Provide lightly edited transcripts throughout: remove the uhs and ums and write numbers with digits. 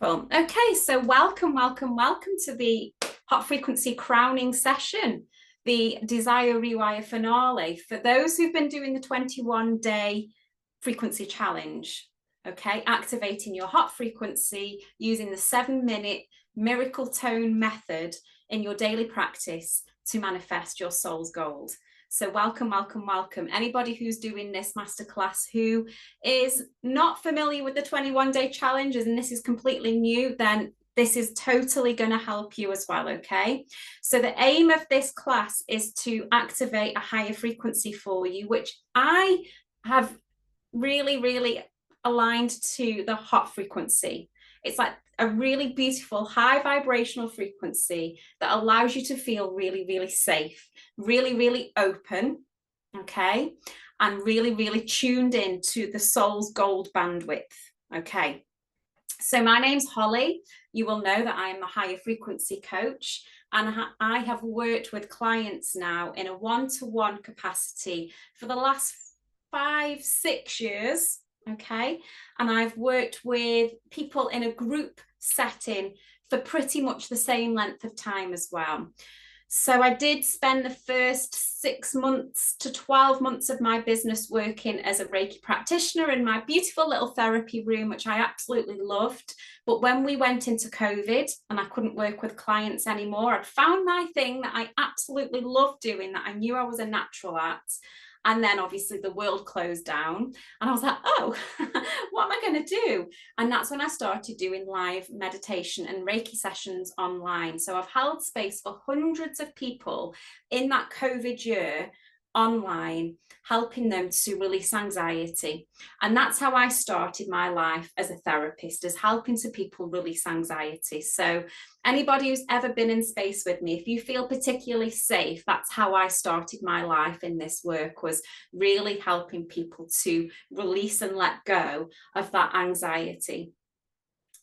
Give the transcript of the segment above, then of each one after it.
Okay, so welcome to the hot frequency crowning session, the DesireRewire finale. For those who've been doing the 21-day frequency challenge, okay, activating your hot frequency using the 7-minute miracle tone method in your daily practice to manifest your soul's gold. So welcome. Anybody who's doing this masterclass who is not familiar with the 21-day challenges and this is completely new, then this is totally going to help you as well, okay? So the aim of this class is to activate a higher frequency for you, which I have really aligned to the hot frequency. It's like a really beautiful high vibrational frequency that allows you to feel really safe, really open, okay, and really tuned in to the soul's gold bandwidth. Okay, so my name's Holly. You will know that I am a higher frequency coach, and I have worked with clients now in a one-to-one capacity for the last 5-6 years. Okay, and I've worked with people in a group setting for pretty much the same length of time as well. So I did spend the first 6 months to 12 months of my business working as a Reiki practitioner in my beautiful little therapy room, which I absolutely loved. But when we went into COVID and I couldn't work with clients anymore, I'd found my thing that I absolutely loved doing, that I knew I was a natural at. And then obviously the world closed down and I was like, oh, what am I going to do? And that's when I started doing live meditation and Reiki sessions online. So I've held space for hundreds of people in that COVID year online, helping them to release anxiety. And that's how I started my life as a therapist, is helping to people release anxiety. So anybody who's ever been in space with me, if you feel particularly safe, that's how I started my life in this work, was really helping people to release and let go of that anxiety.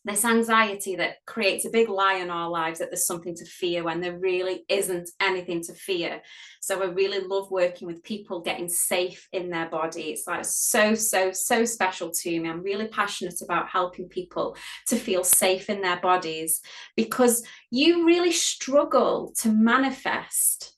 This anxiety that creates a big lie in our lives that there's something to fear when there really isn't anything to fear. So I really love working with people getting safe in their body. It's like so special to me. I'm really passionate about helping people to feel safe in their bodies, because you really struggle to manifest,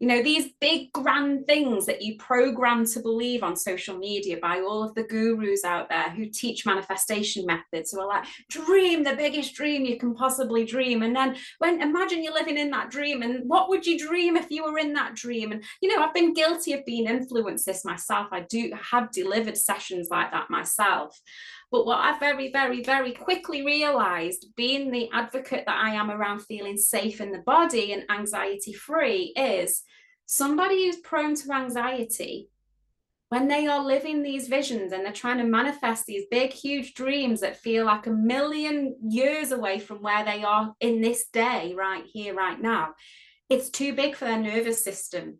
you know, these big grand things that you program to believe on social media by all of the gurus out there who teach manifestation methods, who are like, dream the biggest dream you can possibly dream. And then imagine you're living in that dream, and what would you dream if you were in that dream? And, you know, I've been guilty of being influenced this myself. I have delivered sessions like that myself. But what I very quickly realized, being the advocate that I am around feeling safe in the body and anxiety free, is somebody who's prone to anxiety, when they are living these visions and they're trying to manifest these big, huge dreams that feel like a million years away from where they are in this day, right here, right now, it's too big for their nervous system.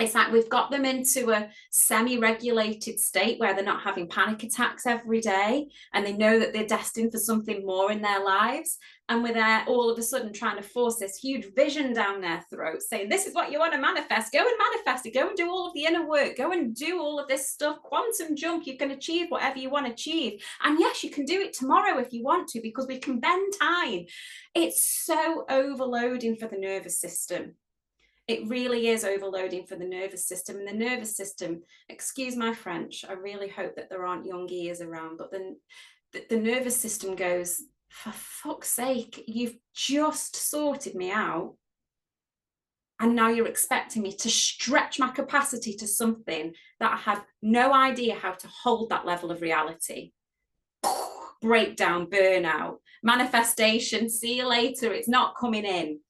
It's like we've got them into a semi-regulated state where they're not having panic attacks every day, and they know that they're destined for something more in their lives. And we're there all of a sudden trying to force this huge vision down their throat, saying, this is what you want to manifest. Go and manifest it. Go and do all of the inner work. Go and do all of this stuff. Quantum jump. You can achieve whatever you want to achieve. And yes, you can do it tomorrow if you want to, because we can bend time. It's so overloading for the nervous system. It really is overloading for the nervous system. And the nervous system, excuse my French, I really hope that there aren't young ears around, but then the nervous system goes, for fuck's sake, you've just sorted me out, and now you're expecting me to stretch my capacity to something that I have no idea how to hold that level of reality. Breakdown, burnout, manifestation, see you later, it's not coming in.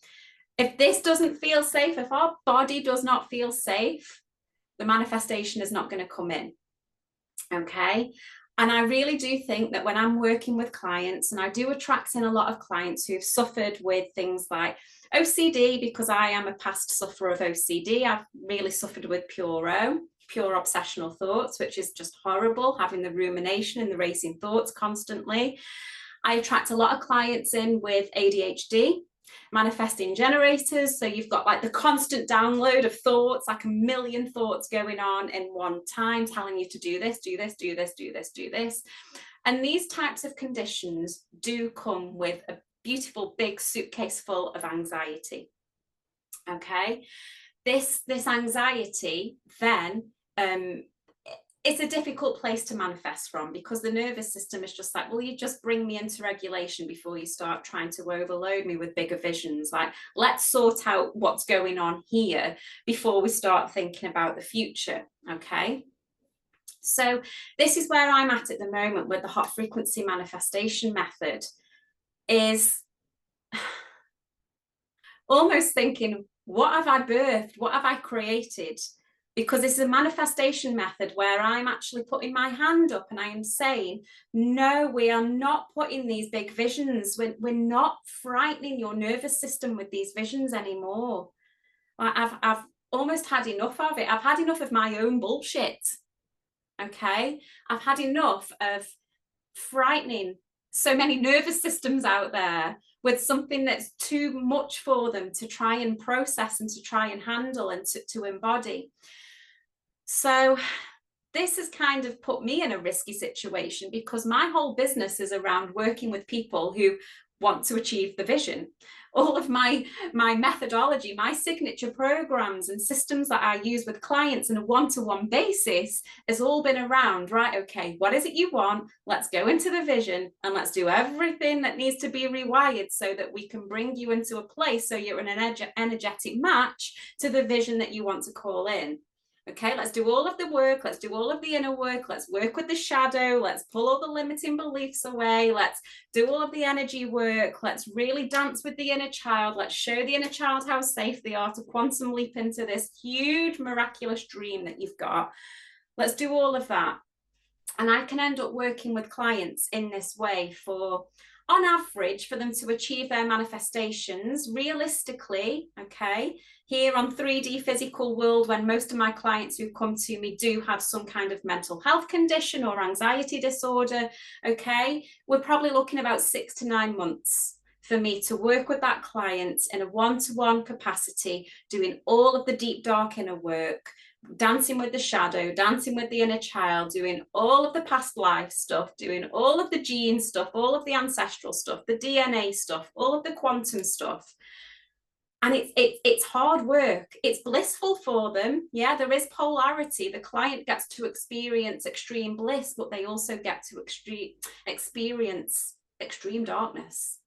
If this doesn't feel safe, if our body does not feel safe, the manifestation is not going to come in. Okay. And I really do think that when I'm working with clients, and I do attract in a lot of clients who've suffered with things like OCD, because I am a past sufferer of OCD. I've really suffered with pure obsessional thoughts, which is just horrible, having the rumination and the racing thoughts constantly. I attract a lot of clients in with ADHD. Manifesting generators, so you've got like the constant download of thoughts, like a million thoughts going on in one time, telling you to do this, do this, do this, do this, do this. And these types of conditions do come with a beautiful big suitcase full of anxiety. Okay, this anxiety then it's a difficult place to manifest from, because the nervous system is just like, well, you just bring me into regulation before you start trying to overload me with bigger visions. Like, let's sort out what's going on here before we start thinking about the future. Okay. So this is where I'm at the moment with the hot frequency manifestation method, is almost thinking, what have I birthed? What have I created? Because this is a manifestation method where I'm actually putting my hand up and I am saying, no, we are not putting these big visions. We're not frightening your nervous system with these visions anymore. I've almost had enough of it. I've had enough of my own bullshit. Okay. I've had enough of frightening so many nervous systems out there with something that's too much for them to try and process and to try and handle and to embody. So this has kind of put me in a risky situation, because my whole business is around working with people who want to achieve the vision. All of my methodology, my signature programs and systems that I use with clients on a one-to-one basis has all been around, right, okay, what is it you want? Let's go into the vision and let's do everything that needs to be rewired so that we can bring you into a place so you're in an energetic match to the vision that you want to call in. Okay, let's do all of the work. Let's do all of the inner work. Let's work with the shadow. Let's pull all the limiting beliefs away. Let's do all of the energy work. Let's really dance with the inner child. Let's show the inner child how safe they are to quantum leap into this huge, miraculous dream that you've got. Let's do all of that. And I can end up working with clients in this way for, on average, for them to achieve their manifestations realistically, okay, here on 3D physical world, when most of my clients who come to me do have some kind of mental health condition or anxiety disorder, okay, we're probably looking about 6 to 9 months for me to work with that client in a one-to-one capacity, doing all of the deep dark inner work, dancing with the shadow, dancing with the inner child, doing all of the past life stuff, doing all of the gene stuff, all of the ancestral stuff, the DNA stuff, all of the quantum stuff. And it's hard work. It's blissful for them. Yeah, there is polarity. The client gets to experience extreme bliss, but they also get to experience extreme darkness.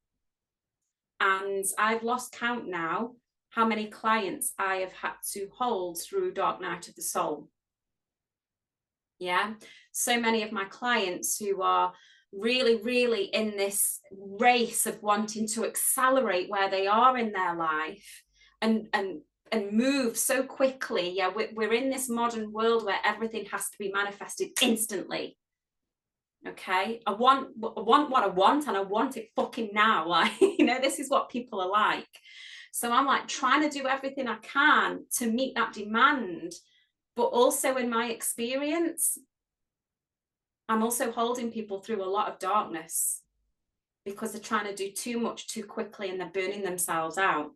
And I've lost count now how many clients I have had to hold through Dark Night of the Soul. Yeah, so many of my clients who are really, really in this race of wanting to accelerate where they are in their life and move so quickly. Yeah, we're in this modern world where everything has to be manifested instantly. Okay, I want what I want, and I want it fucking now. Like, you know, this is what people are like. So I'm like trying to do everything I can to meet that demand. But also in my experience, I'm also holding people through a lot of darkness because they're trying to do too much too quickly and they're burning themselves out.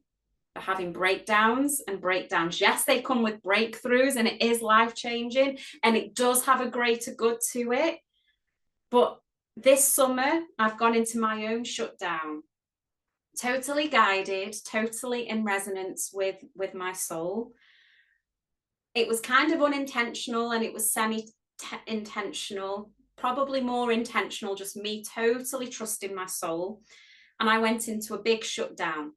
They're having breakdowns and breakdowns. Yes, they come with breakthroughs and it is life-changing and it does have a greater good to it. But this summer, I've gone into my own shutdown, totally guided, totally in resonance with my soul. It was kind of unintentional and it was semi-intentional, probably more intentional, just me totally trusting my soul. And I went into a big shutdown.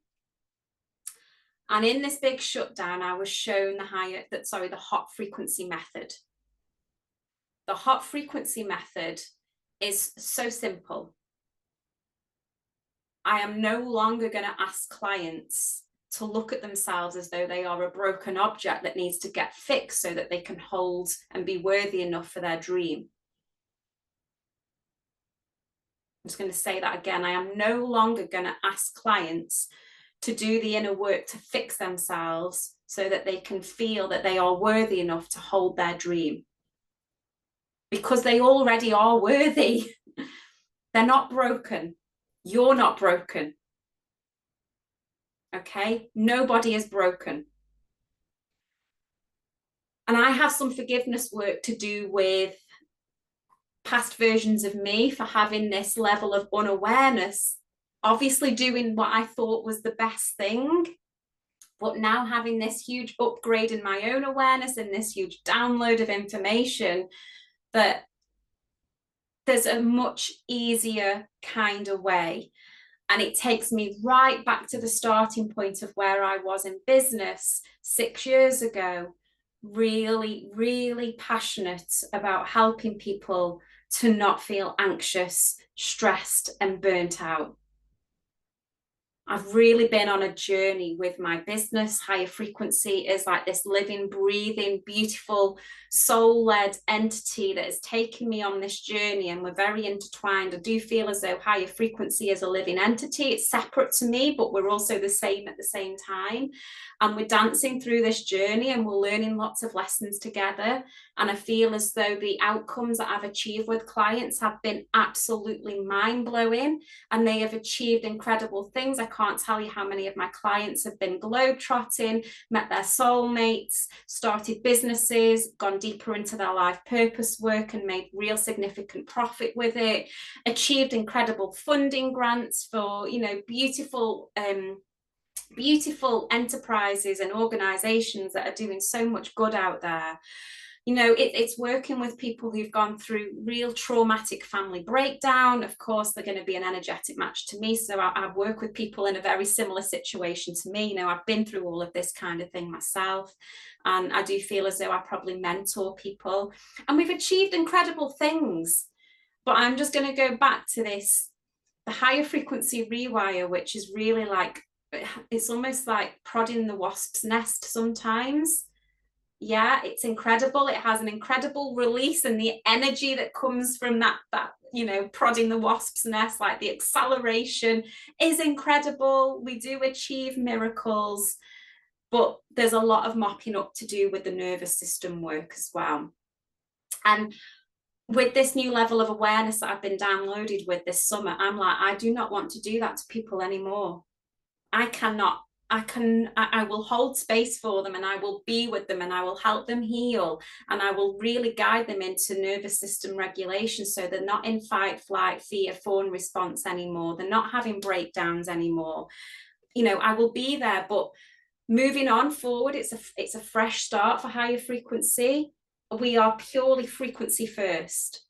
And in this big shutdown, I was shown the hot frequency method. The hot frequency method is so simple. I am no longer going to ask clients to look at themselves as though they are a broken object that needs to get fixed so that they can hold and be worthy enough for their dream. I'm just going to say that again. I am no longer going to ask clients to do the inner work to fix themselves so that they can feel that they are worthy enough to hold their dream. Because they already are worthy. They're not broken. You're not broken. Okay, nobody is broken. And I have some forgiveness work to do with past versions of me for having this level of unawareness, obviously doing what I thought was the best thing, but now having this huge upgrade in my own awareness and this huge download of information, that there's a much easier kind of way. And it takes me right back to the starting point of where I was in business 6 years ago, really, really passionate about helping people to not feel anxious, stressed, and burnt out. I've really been on a journey with my business. Higher Frequency is like this living, breathing, beautiful, soul-led entity that has taken me on this journey, and we're very intertwined. I do feel as though Higher Frequency is a living entity. It's separate to me, but we're also the same at the same time. And we're dancing through this journey and we're learning lots of lessons together. And I feel as though the outcomes that I've achieved with clients have been absolutely mind-blowing, and they have achieved incredible things. I can't tell you how many of my clients have been globetrotting, met their soulmates, started businesses, gone deeper into their life purpose work and made real significant profit with it, achieved incredible funding grants for, you know, beautiful enterprises and organizations that are doing so much good out there. You know, it's working with people who've gone through real traumatic family breakdown. Of course, they're going to be an energetic match to me. So I work with people in a very similar situation to me. You know, I've been through all of this kind of thing myself. And I do feel as though I probably mentor people. And we've achieved incredible things. But I'm just going to go back to this, the higher frequency rewire, which is really like, it's almost like prodding the wasp's nest sometimes. Yeah, it's incredible. It has an incredible release, and the energy that comes from that you know, prodding the wasp's nest, like the acceleration is incredible. We do achieve miracles, but there's a lot of mopping up to do with the nervous system work as well. And with this new level of awareness that I've been downloaded with this summer, I'm like, I do not want to do that to people anymore. I will hold space for them, and I will be with them, and I will help them heal, and I will really guide them into nervous system regulation, so they're not in fight, flight, fear, fawn response anymore. They're not having breakdowns anymore. You know, I will be there, but moving on forward, it's a fresh start for higher frequency. We are purely frequency first.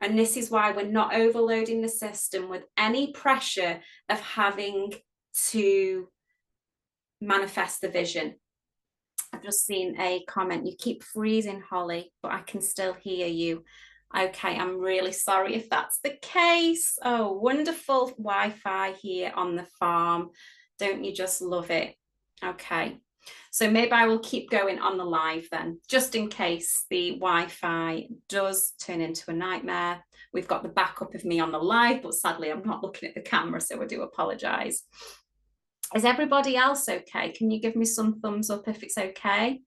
And this is why we're not overloading the system with any pressure of having to manifest the vision. I've just seen a comment, you keep freezing, Holly, but I can still hear you. Okay, I'm really sorry if that's the case. Oh, wonderful Wi-Fi here on the farm. Don't you just love it? Okay, so maybe I will keep going on the live then, just in case the Wi-Fi does turn into a nightmare. We've got the backup of me on the live, but sadly I'm not looking at the camera, so I do apologize. Is everybody else okay? Can you give me some thumbs up if it's okay?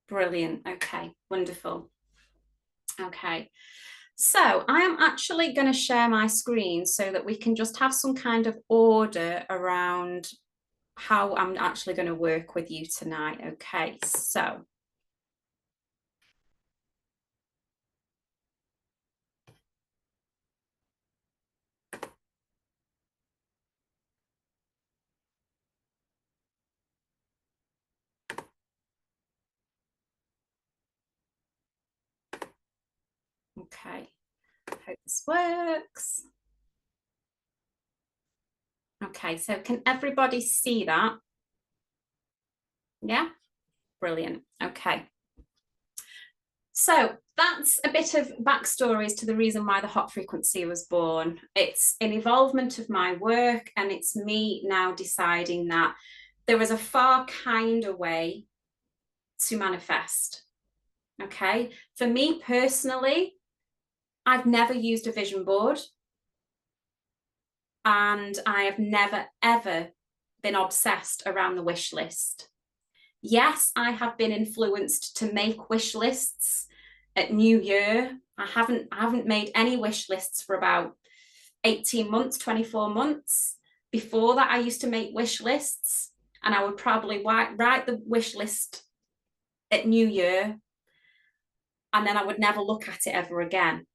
Brilliant. Okay, wonderful. Okay, so I am actually going to share my screen so that we can just have some kind of order around how I'm actually going to work with you tonight. Okay, so okay, hope this works. Okay, so can everybody see that? Yeah, brilliant. Okay. So that's a bit of backstories to the reason why the hot frequency was born. It's an evolvement of my work, and it's me now deciding that there is a far kinder way to manifest. Okay, for me personally, I've never used a vision board, and I have never ever been obsessed around the wish list. Yes, I have been influenced to make wish lists at New Year. I haven't made any wish lists for about 18 months, 24 months. Before that, I used to make wish lists, and I would probably write the wish list at New Year, and then I would never look at it ever again.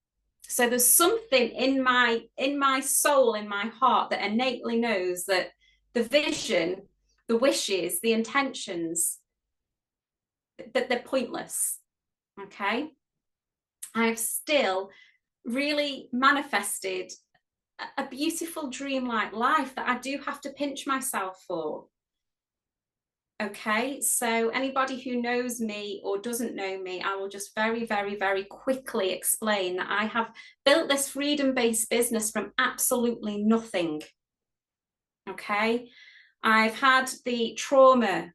So there's something in my soul, in my heart, that innately knows that the vision, the wishes, the intentions, that they're pointless. Okay. I've still really manifested a beautiful dreamlike life that I do have to pinch myself for. Okay, so anybody who knows me or doesn't know me, I will just very, very, very quickly explain that I have built this freedom-based business from absolutely nothing. Okay, I've had the trauma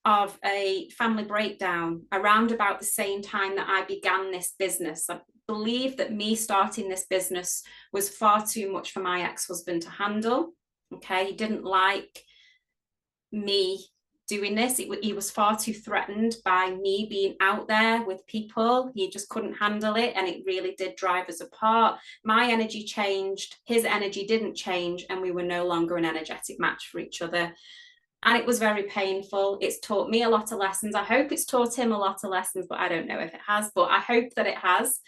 of a family breakdown around about the same time that I began this business. I believe that me starting this business was far too much for my ex-husband to handle. Okay, he didn't like me doing this. He was far too threatened by me being out there with people. He just couldn't handle it, and it really did drive us apart. My energy changed, his energy didn't change, and we were no longer an energetic match for each other. And it was very painful. It's taught me a lot of lessons. I hope it's taught him a lot of lessons, but I don't know if it has, but I hope that it has.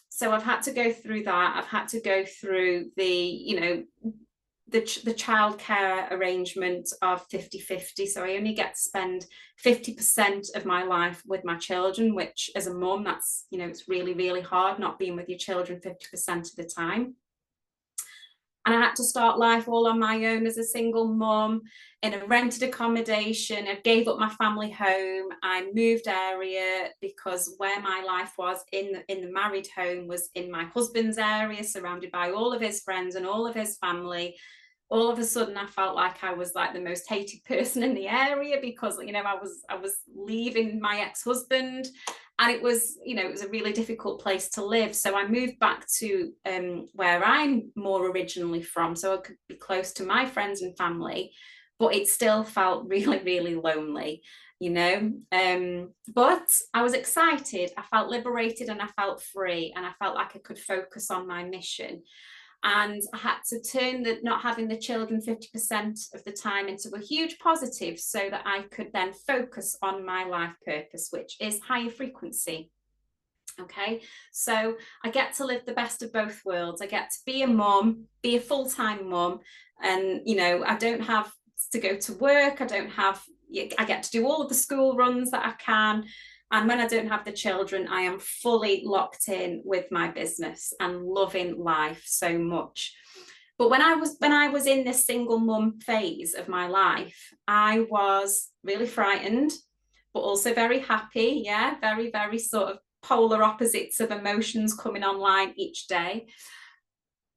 So I've had to go through that. I've had to go through the childcare arrangement of 50-50. So I only get to spend 50% of my life with my children, which as a mum, that's, it's really, really hard not being with your children 50% of the time. And I had to start life all on my own as a single mum in a rented accommodation. I gave up my family home. I moved area because where my life was in the married home was in my husband's area, surrounded by all of his friends and all of his family. All of a sudden, I felt like I was like the most hated person in the area because, I was leaving my ex-husband. And it was, it was a really difficult place to live. So I moved back to where I'm more originally from, so I could be close to my friends and family, but it still felt really, really lonely, But I was excited, I felt liberated, and I felt free, and I felt like I could focus on my mission. And I had to turn the not having the children 50% of the time into a huge positive so that I could then focus on my life purpose, which is higher frequency. Okay, so I get to live the best of both worlds. I get to be a mum, be a full-time mum, and I don't have to go to work. I get to do all of the school runs that I can. And when I don't have the children, I am fully locked in with my business and loving life so much. But when I was in this single mum phase of my life, I was really frightened, but also very happy. Yeah, very, very sort of polar opposites of emotions coming online each day.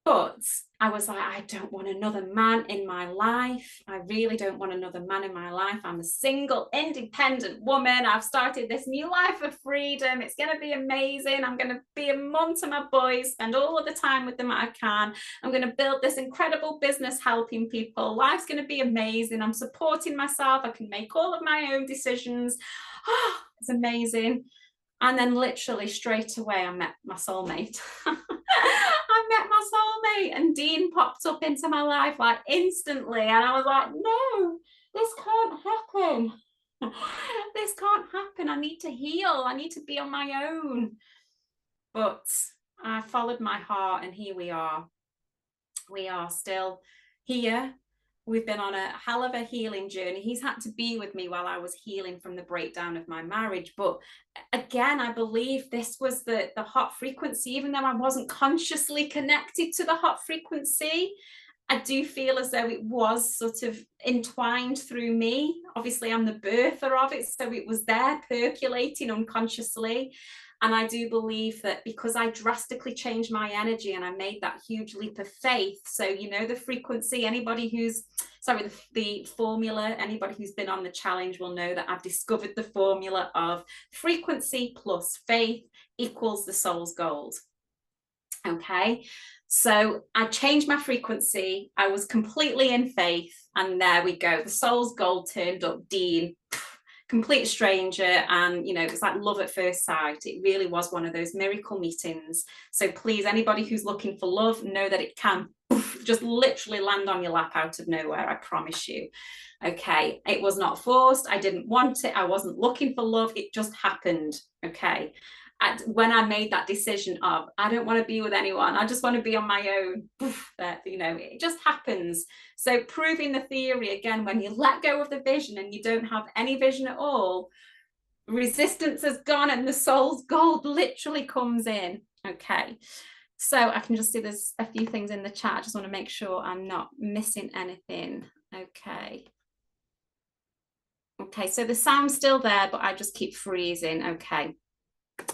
But I was like, I don't want another man in my life. I really don't want another man in my life. I'm a single, independent woman. I've started this new life of freedom. It's going to be amazing. I'm going to be a mum to my boys, spend all of the time with them that I can. I'm going to build this incredible business helping people. Life's going to be amazing. I'm supporting myself. I can make all of my own decisions. Oh, it's amazing. And then literally straight away, I met my soulmate. I met my soulmate, and Dean popped up into my life like instantly. And I was like, no, this can't happen. This can't happen. I need to heal. I need to be on my own. But I followed my heart, and here we are. We are still here. We've been on a hell of a healing journey. He's had to be with me while I was healing from the breakdown of my marriage. But again, I believe this was the hot frequency, even though I wasn't consciously connected to the hot frequency. I do feel as though it was sort of entwined through me. Obviously, I'm the birther of it, so it was there percolating unconsciously. And I do believe that because I drastically changed my energy and I made that huge leap of faith. So, the frequency, anybody who's, the formula, anybody who's been on the challenge will know that I've discovered the formula of frequency plus faith equals the soul's gold. Okay. So I changed my frequency. I was completely in faith. And there we go. The soul's gold turned up. Dean complete stranger, and you know, it was like love at first sight. It really was one of those miracle meetings. So please, anybody who's looking for love, know that it can just literally land on your lap out of nowhere, I promise you. Okay, it was not forced. I didn't want it. I wasn't looking for love. It just happened. Okay. And when I made that decision of, I don't want to be with anyone, I just want to be on my own, that, you know, it just happens. So proving the theory again, when you let go of the vision and you don't have any vision at all, resistance has gone and the soul's gold literally comes in. Okay. So I can just see there's a few things in the chat. I just want to make sure I'm not missing anything. Okay. Okay, so the sound's still there, but I just keep freezing. Okay.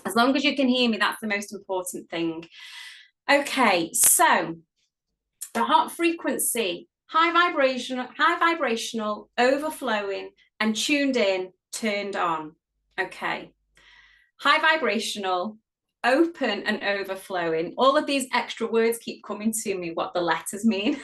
As long as you can hear me, that's the most important thing. Okay, so the heart frequency, high vibrational, overflowing, and tuned in, turned on. Okay. High vibrational, open and overflowing. All of these extra words keep coming to me, what the letters mean.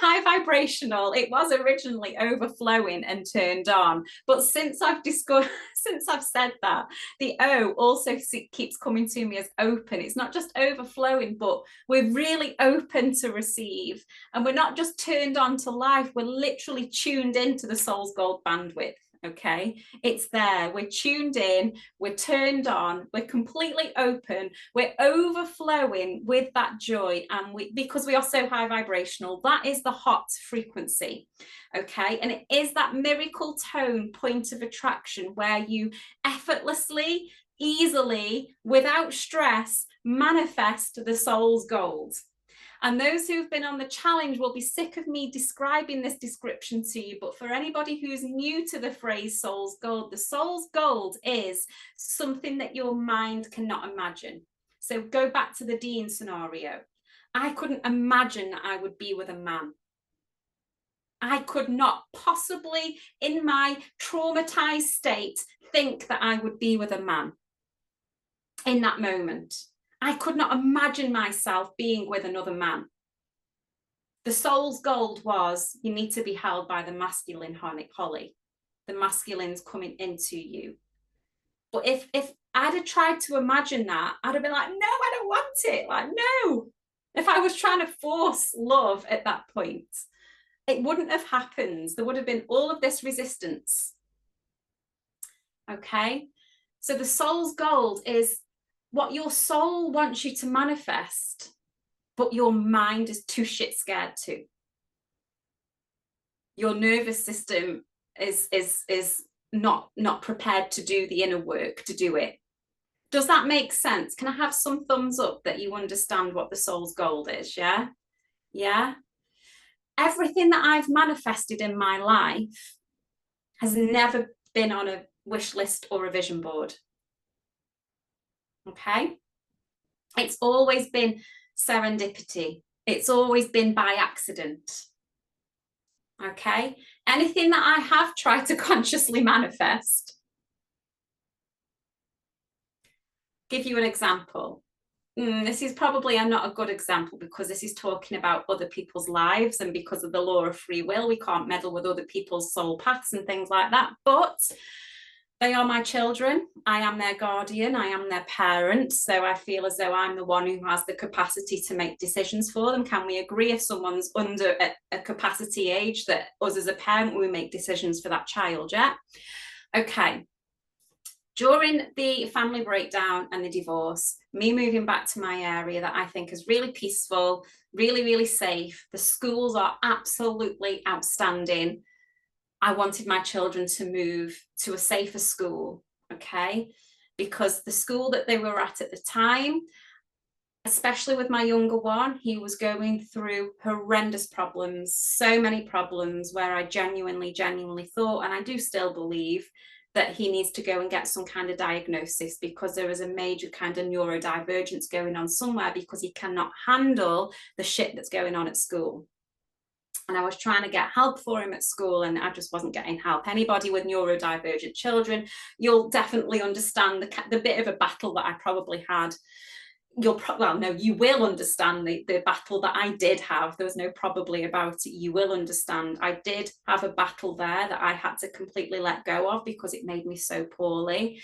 High vibrational, it was originally overflowing and turned on, but since I've said that, the O also keeps coming to me as open. It's not just overflowing, but we're really open to receive, and we're not just turned on to life, we're literally tuned into the soul's gold bandwidth. Okay, it's there, we're tuned in, we're turned on, we're completely open, we're overflowing with that joy, and because we are so high vibrational, that is the hot frequency. Okay, and it is that miracle tone point of attraction where you effortlessly, easily, without stress, manifest the soul's gold. And those who've been on the challenge will be sick of me describing this description to you. But for anybody who's new to the phrase soul's gold, the soul's gold is something that your mind cannot imagine. So go back to the Dean scenario. I couldn't imagine that I would be with a man. I could not possibly, in my traumatized state, think that I would be with a man in that moment. I could not imagine myself being with another man. The soul's gold was, you need to be held by the masculine, Holly. The masculine's coming into you. But if I'd have tried to imagine that, I'd have been like, no, I don't want it. Like, no. If I was trying to force love at that point, it wouldn't have happened. There would have been all of this resistance. Okay? So the soul's gold is what your soul wants you to manifest, but your mind is too shit scared to. Your nervous system is not prepared to do the inner work to do it. Does that make sense? Can I have some thumbs up that you understand what the soul's gold is? Yeah? Yeah? Everything that I've manifested in my life has never been on a wish list or a vision board. Okay, it's always been serendipity. It's always been by accident. Okay, anything that I have tried to consciously manifest. Give you an example. This is probably not a good example because this is talking about other people's lives, and because of the law of free will, we can't meddle with other people's soul paths and things like that. But they are my children. I am their guardian. I am their parent. So I feel as though I'm the one who has the capacity to make decisions for them. Can we agree if someone's under a capacity age that us as a parent, we make decisions for that child? Yeah. Okay. During the family breakdown and the divorce, me moving back to my area that I think is really peaceful, really, really safe. The schools are absolutely outstanding. I wanted my children to move to a safer school, okay? Because the school that they were at the time, especially with my younger one, he was going through horrendous problems, so many problems where I genuinely thought, and I do still believe, that he needs to go and get some kind of diagnosis because there is a major kind of neurodivergence going on somewhere because he cannot handle the shit that's going on at school. And I was trying to get help for him at school and I just wasn't getting help. Anybody with neurodivergent children, you'll definitely understand the bit of a battle that I probably had. you will understand the battle that I did have. There was no probably about it. You will understand. I did have a battle there that I had to completely let go of because it made me so poorly.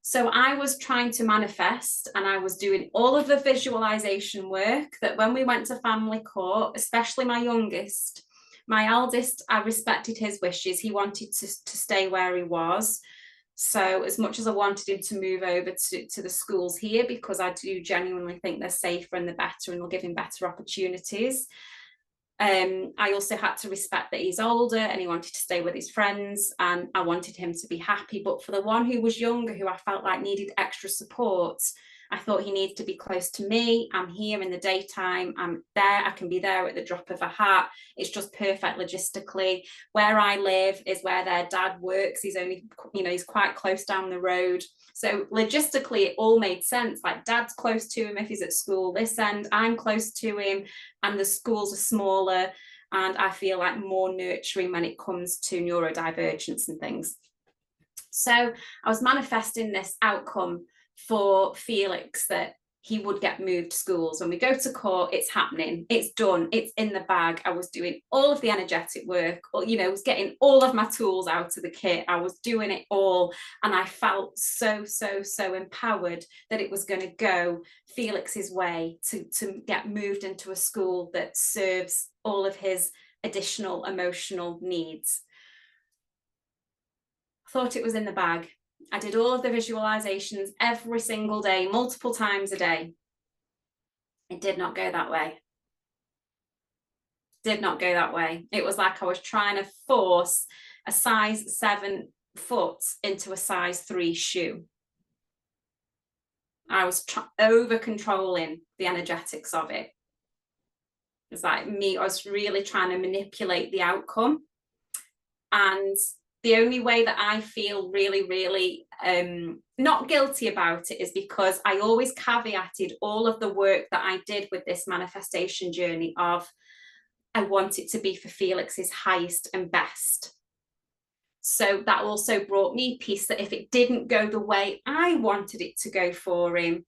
So I was trying to manifest, and I was doing all of the visualization work that when we went to family court, especially my youngest, my eldest, I respected his wishes. He wanted to stay where he was. So as much as I wanted him to move over to the schools here, because I do genuinely think they're safer and they're better and will give him better opportunities, I also had to respect that he's older and he wanted to stay with his friends, and I wanted him to be happy. But for the one who was younger, who I felt like needed extra support, I thought he needs to be close to me. I'm here in the daytime. I'm there. I can be there at the drop of a hat. It's just perfect logistically. Where I live is where their dad works. He's only, he's quite close down the road. So logistically, it all made sense. Like, dad's close to him if he's at school this end, I'm close to him, and the schools are smaller, and I feel like more nurturing when it comes to neurodivergence and things. So I was manifesting this outcome for Felix, that he would get moved schools. When we go to court, it's happening, it's done, it's in the bag. I was doing all of the energetic work, I was getting all of my tools out of the kit. I was doing it all, and I felt so empowered that it was going to go Felix's way to get moved into a school that serves all of his additional emotional needs. I thought it was in the bag. I did all of the visualizations every single day, multiple times a day. It did not go that way. Did not go that way. It was like I was trying to force a size 7 foot into a size 3 shoe. I was over controlling the energetics of it. It was like me, I was really trying to manipulate the outcome. And the only way that I feel really not guilty about it is because I always caveated all of the work that I did with this manifestation journey of, I want it to be for Felix's highest and best. So that also brought me peace, that if it didn't go the way I wanted it to go for him,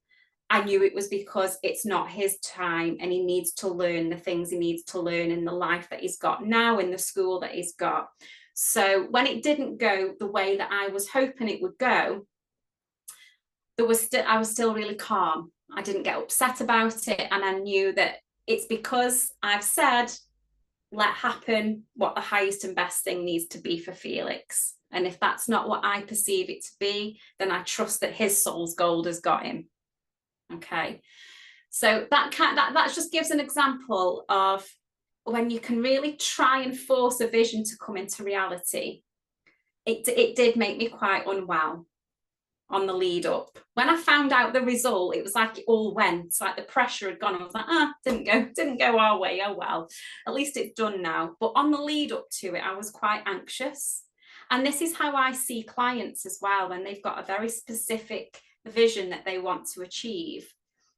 I knew it was because it's not his time, and he needs to learn the things he needs to learn in the life that he's got now, in the school that he's got. So when it didn't go the way that I was hoping it would go, I was still really calm. I didn't get upset about it, and I knew that it's because I've said, let happen what the highest and best thing needs to be for Felix. And if that's not what I perceive it to be, then I trust that his soul's gold has got him. Okay, so that just gives an example of when you can really try and force a vision to come into reality. It did make me quite unwell on the lead up. When I found out the result, it was like it all went, like the pressure had gone. I was like, didn't go our way. Oh well, at least it's done now. But on the lead up to it, I was quite anxious. And this is how I see clients as well, when they've got a very specific vision that they want to achieve,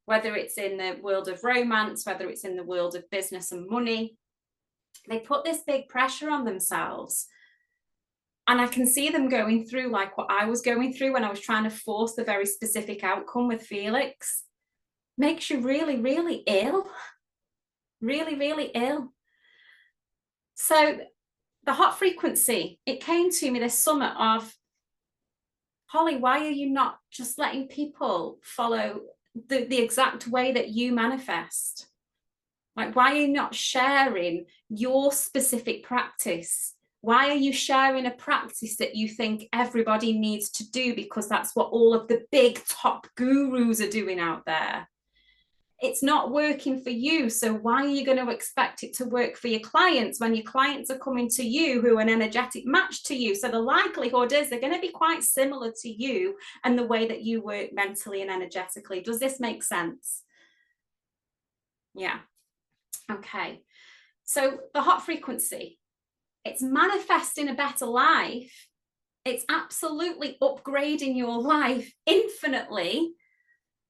whether it's in the world of romance, whether it's in the world of business and money. They put this big pressure on themselves. And I can see them going through like what I was going through when I was trying to force the very specific outcome with Felix. Makes you really ill. Really ill. So the hot frequency, it came to me this summer of, Holly, why are you not just letting people follow the exact way that you manifest? Like, why are you not sharing your specific practice? Why are you sharing a practice that you think everybody needs to do because that's what all of the big top gurus are doing out there? It's not working for you. So why are you going to expect it to work for your clients when your clients are coming to you who are an energetic match to you? So the likelihood is they're going to be quite similar to you and the way that you work mentally and energetically. Does this make sense? Yeah. Okay. So the hot frequency, it's manifesting a better life. It's absolutely upgrading your life infinitely,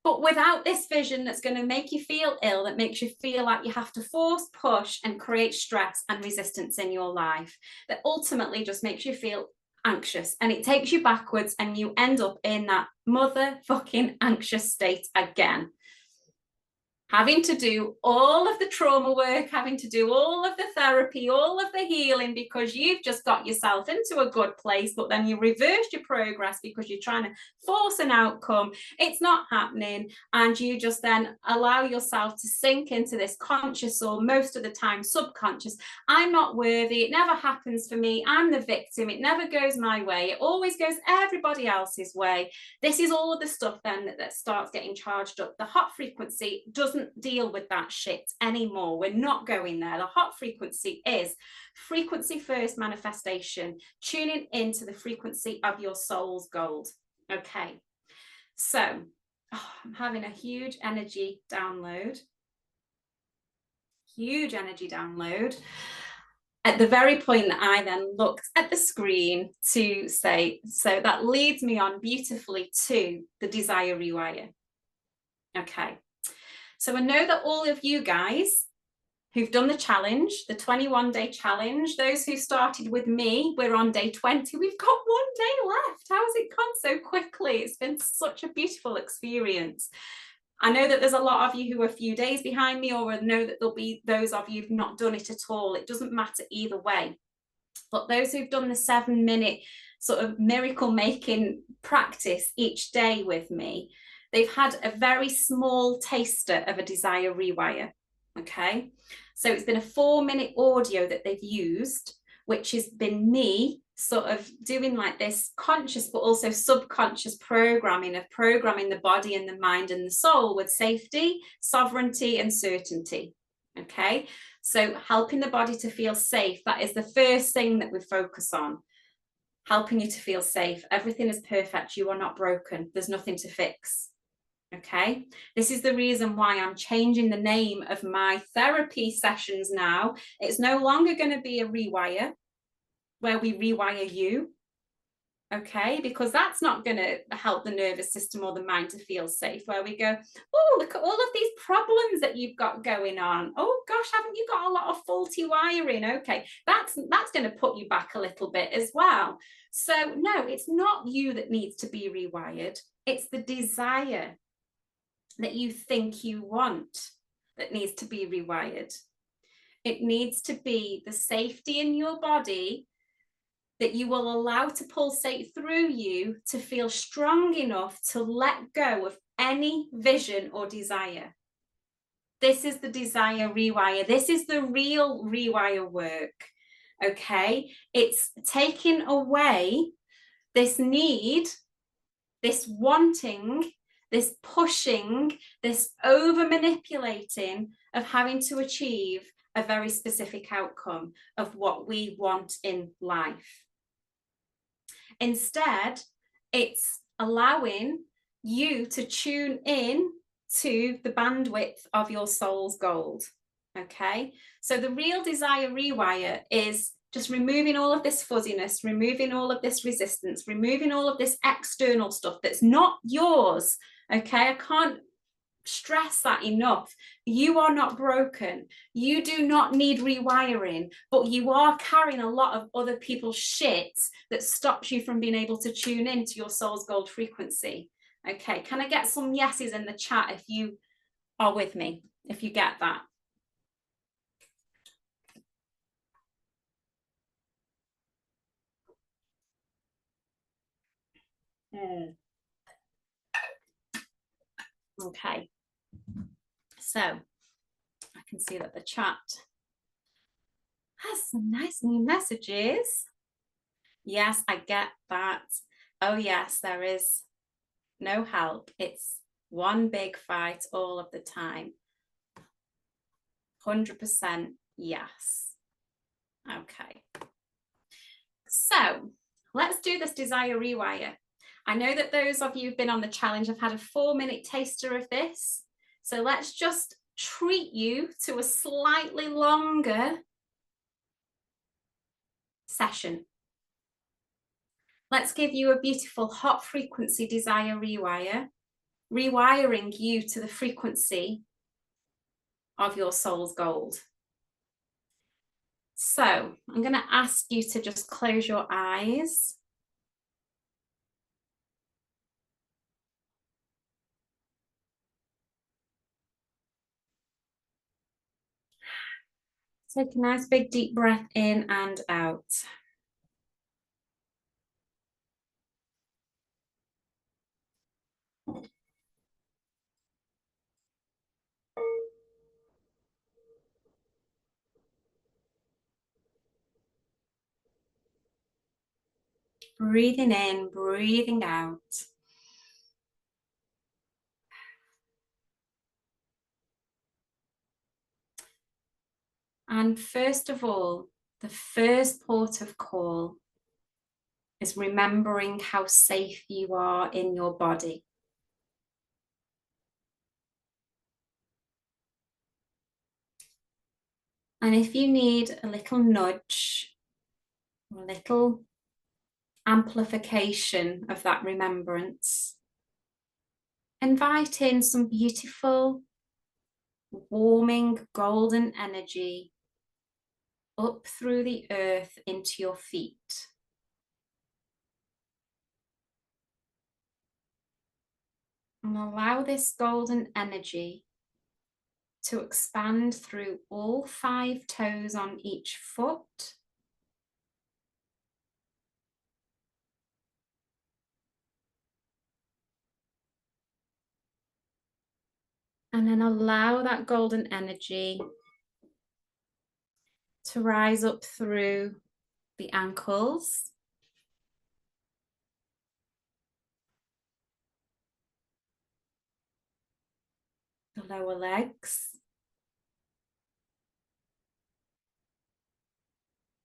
but without this vision that's going to make you feel ill, that makes you feel like you have to force, push, and create stress and resistance in your life, that ultimately just makes you feel anxious, and it takes you backwards, and you end up in that motherfucking anxious state again. having to do all of the trauma work, having to do all of the therapy, all of the healing, because you've just got yourself into a good place, but then you reversed your progress because you're trying to force an outcome. It's not happening. And you just then allow yourself to sink into this conscious, or most of the time subconscious, I'm not worthy. It never happens for me. I'm the victim. It never goes my way. It always goes everybody else's way. This is all of the stuff then that starts getting charged up. The hot frequency doesn't deal with that shit anymore. We're not going there. The hot frequency is frequency first manifestation, tuning into the frequency of your soul's gold. Okay, so I'm having a huge energy download. Huge energy download. At the very point that I then looked at the screen to say, so that leads me on beautifully to the Desire Rewire. Okay, so I know that all of you guys who've done the challenge, the 21-day challenge, those who started with me, we're on day 20. We've got 1 day left. How has it gone so quickly? It's been such a beautiful experience. I know that there's a lot of you who are a few days behind me, or I know that there'll be those of you who've not done it at all. It doesn't matter either way. But those who've done the 7-minute sort of miracle making practice each day with me, they've had a very small taster of a Desire Rewire. Okay, so it's been a 4-minute audio that they've used, which has been me sort of doing like this conscious but also subconscious programming the body and the mind and the soul with safety, sovereignty and certainty. Okay, so helping the body to feel safe, that is the first thing that we focus on. Helping you to feel safe. Everything is perfect. You are not broken. There's nothing to fix. Okay, this is the reason why I'm changing the name of my therapy sessions now. It's no longer going to be a rewire where we rewire you, okay, because that's not going to help the nervous system or the mind to feel safe, where we go, oh, look at all of these problems that you've got going on. Oh gosh, haven't you got a lot of faulty wiring? Okay, that's going to put you back a little bit as well. So no, it's not you that needs to be rewired. It's the desire that you think you want that needs to be rewired. It needs to be the safety in your body that you will allow to pulsate through you to feel strong enough to let go of any vision or desire. This is the Desire Rewire. This is the real rewire work. Okay, it's taking away this need, this wanting, this pushing, this over manipulating of having to achieve a very specific outcome of what we want in life. Instead, it's allowing you to tune in to the bandwidth of your soul's gold. Okay, so the real Desire Rewire is just removing all of this fuzziness, removing all of this resistance, removing all of this external stuff that's not yours. Okay, I can't stress that enough. You are not broken. You do not need rewiring, but you are carrying a lot of other people's shit that stops you from being able to tune into your soul's gold frequency. Okay, can I get some yeses in the chat if you are with me, if you get that? Okay, so I can see that the chat has some nice new messages. Yes, I get that. Oh yes, there is no help. It's one big fight all of the time. 100% yes. Okay. So let's do this Desire Rewire. I know that those of you who've been on the challenge have had a 4-minute taster of this. So let's just treat you to a slightly longer session. Let's give you a beautiful hot frequency Desire Rewire, rewiring you to the frequency of your soul's gold. So I'm going to ask you to just close your eyes. Take a nice big deep breath in and out. Breathing in, breathing out. And first of all, the first port of call is remembering how safe you are in your body. And if you need a little nudge, or a little amplification of that remembrance, invite in some beautiful, warming, golden energy up through the earth into your feet. And allow this golden energy to expand through all 5 toes on each foot. And then allow that golden energy to rise up through the ankles, the lower legs,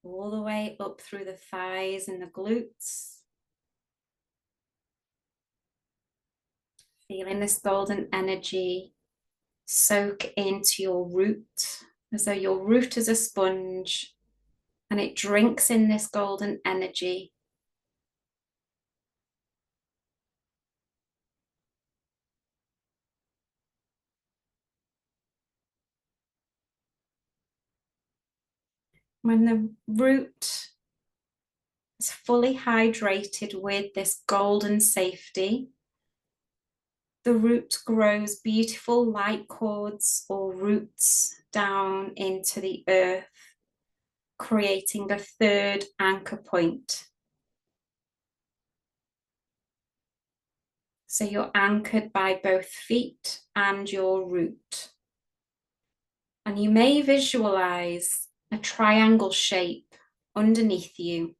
all the way up through the thighs and the glutes. Feeling this golden energy soak into your root, as though your root is a sponge and it drinks in this golden energy. When the root is fully hydrated with this golden safety, the root grows beautiful light cords or roots down into the earth, creating a third anchor point. So you're anchored by both feet and your root. And you may visualize a triangle shape underneath you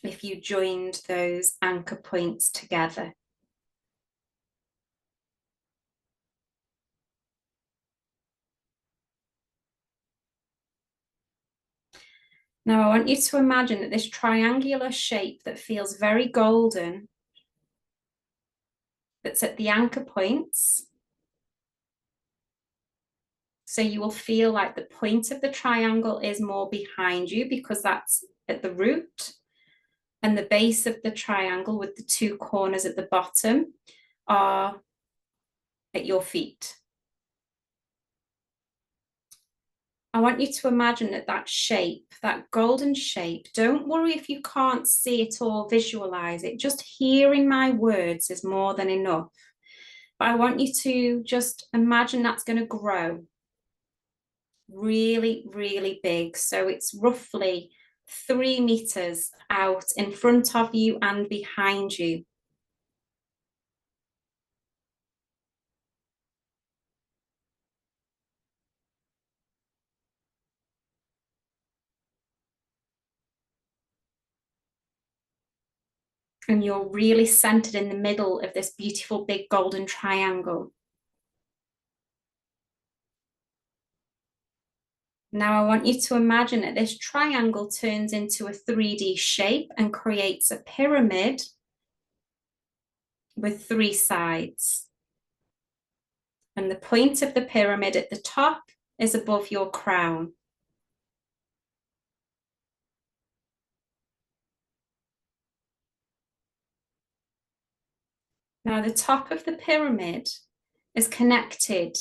if you joined those anchor points together. Now I want you to imagine that this triangular shape that feels very golden, that's at the anchor points. So you will feel like the point of the triangle is more behind you because that's at the root, and the base of the triangle with the 2 corners at the bottom are at your feet. I want you to imagine that shape, that golden shape, don't worry if you can't see it or visualize it, just hearing my words is more than enough. But I want you to just imagine that's going to grow really, really big. So it's roughly 3 meters out in front of you and behind you. And you're really centered in the middle of this beautiful big golden triangle. Now I want you to imagine that this triangle turns into a 3D shape and creates a pyramid with 3 sides. And the point of the pyramid at the top is above your crown. Now the top of the pyramid is connected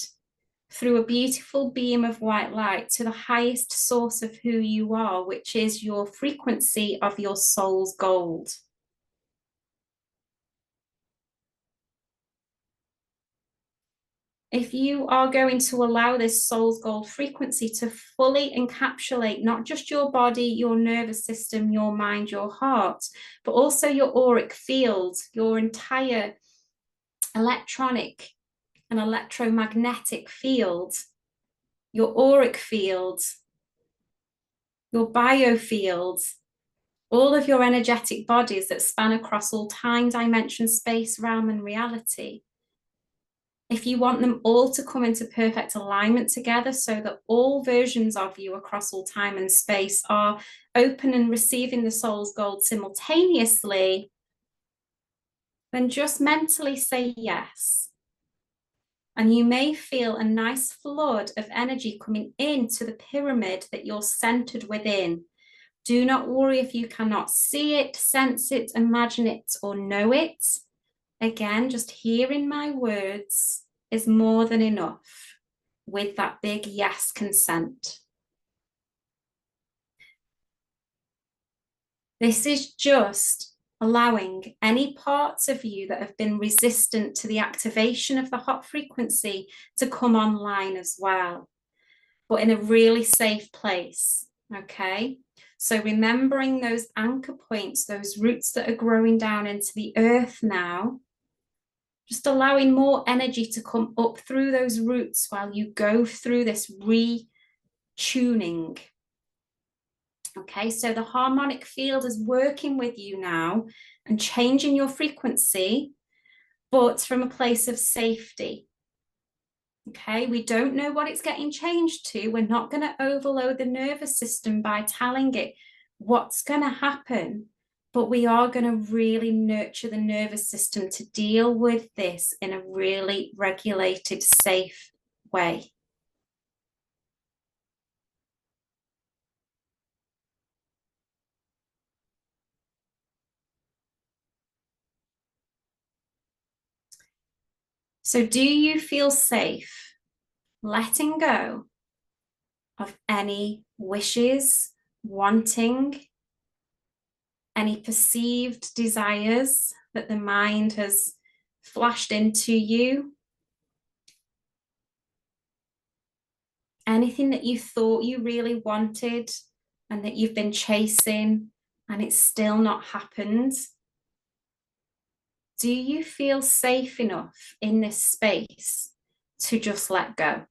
through a beautiful beam of white light to the highest source of who you are, which is your frequency of your soul's gold. if you are going to allow this soul's gold frequency to fully encapsulate not just your body, your nervous system, your mind, your heart, but also your auric field, your entire electronic and electromagnetic field, your auric field, your biofield, all of your energetic bodies that span across all time, dimension, space, realm, and reality. If you want them all to come into perfect alignment together so that all versions of you across all time and space are open and receiving the soul's gold simultaneously, then just mentally say yes. And you may feel a nice flood of energy coming into the pyramid that you're centered within. Do not worry if you cannot see it, sense it, imagine it, or know it. Again, just hearing my words is more than enough with that big yes consent. This is just allowing any parts of you that have been resistant to the activation of the hot frequency to come online as well, but in a really safe place, okay? So remembering those anchor points, those roots that are growing down into the earth now, just allowing more energy to come up through those roots while you go through this retuning. Okay, so the harmonic field is working with you now and changing your frequency, but from a place of safety. Okay, we don't know what it's getting changed to. We're not going to overload the nervous system by telling it what's going to happen, but we are going to really nurture the nervous system to deal with this in a really regulated, safe way. So do you feel safe letting go of any wishes, wanting, any perceived desires that the mind has flashed into you? Anything that you thought you really wanted and that you've been chasing and it's still not happened? Do you feel safe enough in this space to just let go?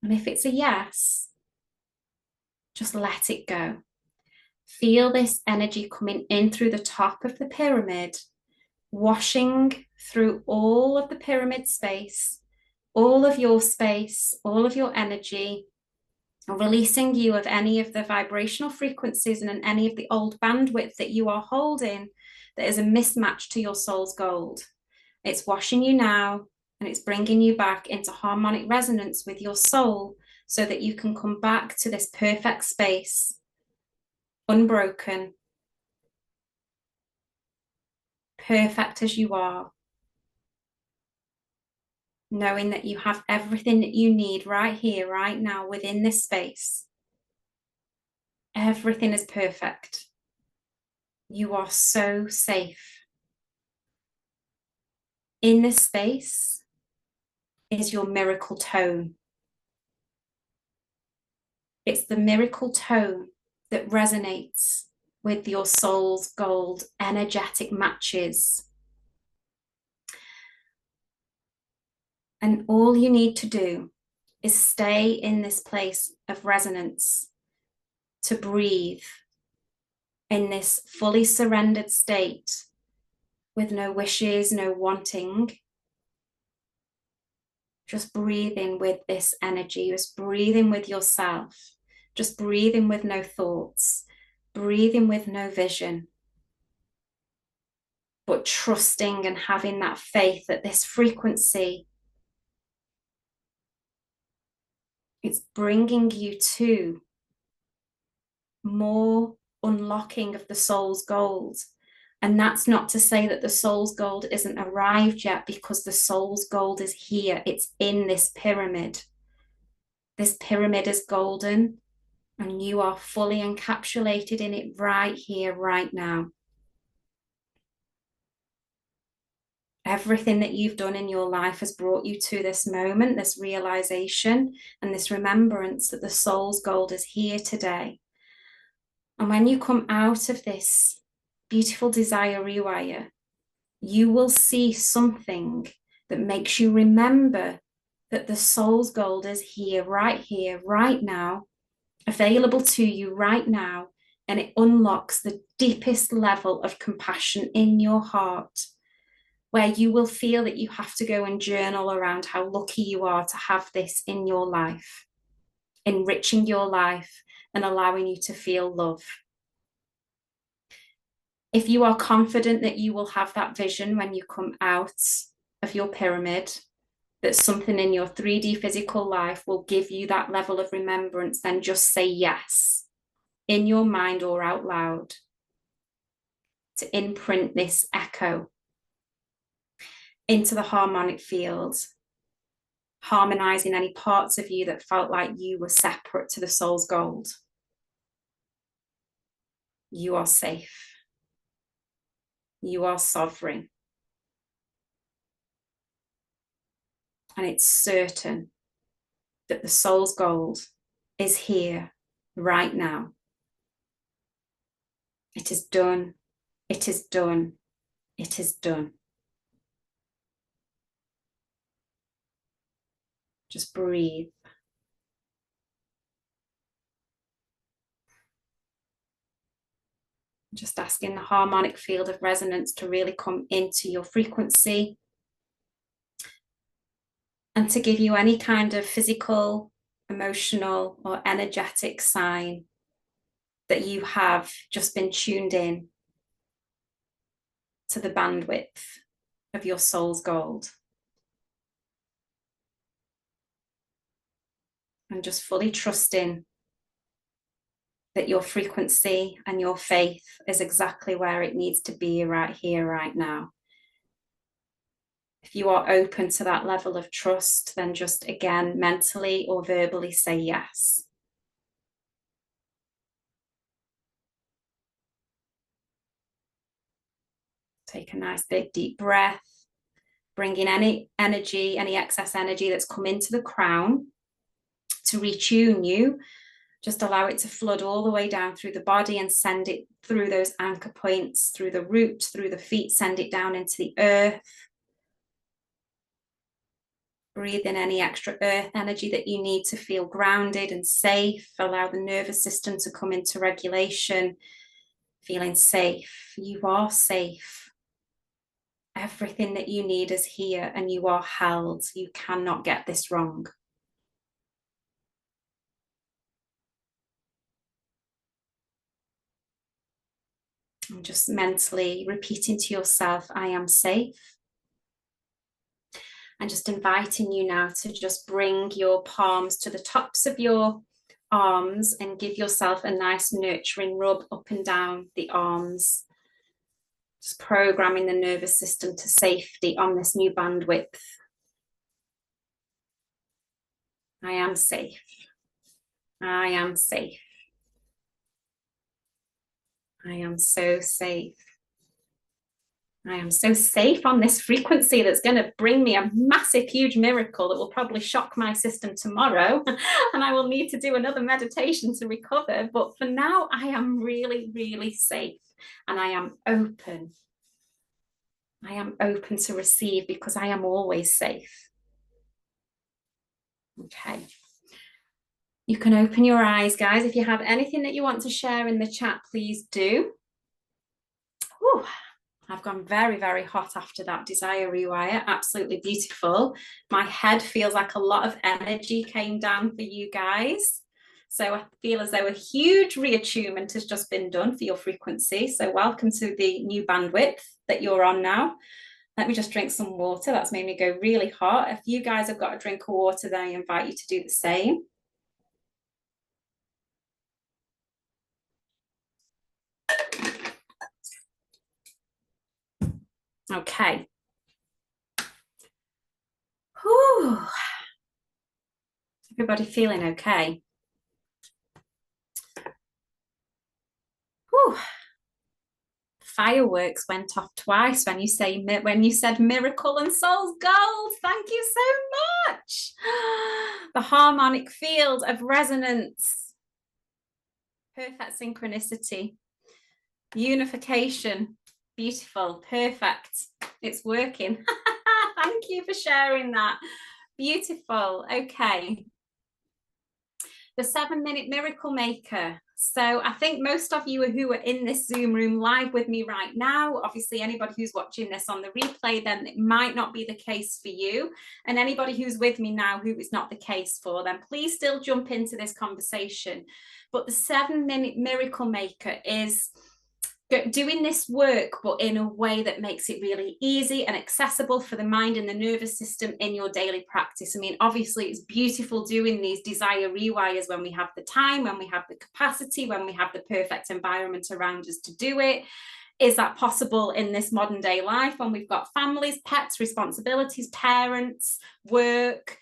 And if it's a yes, just let it go. Feel this energy coming in through the top of the pyramid, washing through all of the pyramid space, all of your space, all of your energy, releasing you of any of the vibrational frequencies and any of the old bandwidth that you are holding that is a mismatch to your soul's gold. It's washing you now and it's bringing you back into harmonic resonance with your soul so that you can come back to this perfect space, unbroken, perfect as you are, knowing that you have everything that you need right here, right now, within this space. Everything is perfect. You are so safe. In this space is your miracle tone. It's the miracle tone that resonates with your soul's gold energetic matches. And all you need to do is stay in this place of resonance, to breathe in this fully surrendered state with no wishes, no wanting. Just breathing with this energy, just breathing with yourself, just breathing with no thoughts, breathing with no vision, but trusting and having that faith that this frequency, it's bringing you to more unlocking of the soul's gold. And that's not to say that the soul's gold isn't arrived yet, because the soul's gold is here. It's in this pyramid. This pyramid is golden, and you are fully encapsulated in it right here, right now. Everything that you've done in your life has brought you to this moment, this realization, and this remembrance that the soul's gold is here today. And when you come out of this beautiful desire rewire, you will see something that makes you remember that the soul's gold is here, right now, available to you right now. And it unlocks the deepest level of compassion in your heart, where you will feel that you have to go and journal around how lucky you are to have this in your life, enriching your life and allowing you to feel love. If you are confident that you will have that vision when you come out of your pyramid, that something in your 3D physical life will give you that level of remembrance, then just say yes in your mind or out loud to imprint this echo into the harmonic field, harmonizing any parts of you that felt like you were separate to the soul's gold. You are safe. You are sovereign. And it's certain that the soul's gold is here right now. It is done. It is done. It is done. Just breathe. Just asking the harmonic field of resonance to really come into your frequency and to give you any kind of physical, emotional, or energetic sign that you have just been tuned in to the bandwidth of your soul's gold. And just fully trusting that your frequency and your faith is exactly where it needs to be right here, right now. If you are open to that level of trust, then just again, mentally or verbally say yes. Take a nice big deep breath, bring in any energy, any excess energy that's come into the crown to retune you. Just allow it to flood all the way down through the body and send it through those anchor points, through the root, through the feet, send it down into the earth. Breathe in any extra earth energy that you need to feel grounded and safe. Allow the nervous system to come into regulation, feeling safe. You are safe. Everything that you need is here and you are held. You cannot get this wrong. And just mentally repeating to yourself, I am safe. And just inviting you now to just bring your palms to the tops of your arms and give yourself a nice nurturing rub up and down the arms. Just programming the nervous system to safety on this new bandwidth. I am safe. I am safe. I am so safe. I am so safe on this frequency that's going to bring me a massive, huge miracle that will probably shock my system tomorrow. And I will need to do another meditation to recover. But for now, I am really, really safe. And I am open. I am open to receive because I am always safe. Okay. You can open your eyes, guys. If you have anything that you want to share in the chat, please do. Whew. I've gone very, very hot after that Desire Rewire. Absolutely beautiful. My head feels like a lot of energy came down for you guys. So I feel as though a huge reattunement has just been done for your frequency. So welcome to the new bandwidth that you're on now. Let me just drink some water. That's made me go really hot. If you guys have got a drink of water, then I invite you to do the same. Okay. Whew. Everybody feeling okay? Whew. fireworks went off twice when you said miracle and soul's gold. Thank you so much. The harmonic field of resonance, perfect synchronicity, unification, beautiful, perfect. It's working. Thank you for sharing that. Beautiful. Okay. The 7-minute miracle maker. So I think most of you who are in this Zoom room live with me right now, obviously anybody who's watching this on the replay, then it might not be the case for you. And anybody who's with me now who it's not the case for, then please still jump into this conversation. But the 7-minute miracle maker is doing this work, but in a way that makes it really easy and accessible for the mind and the nervous system in your daily practice. I mean, obviously it's beautiful doing these desire rewires when we have the time, when we have the capacity, when we have the perfect environment around us to do it. Is that possible in this modern day life when we've got families, pets, responsibilities, parents, work,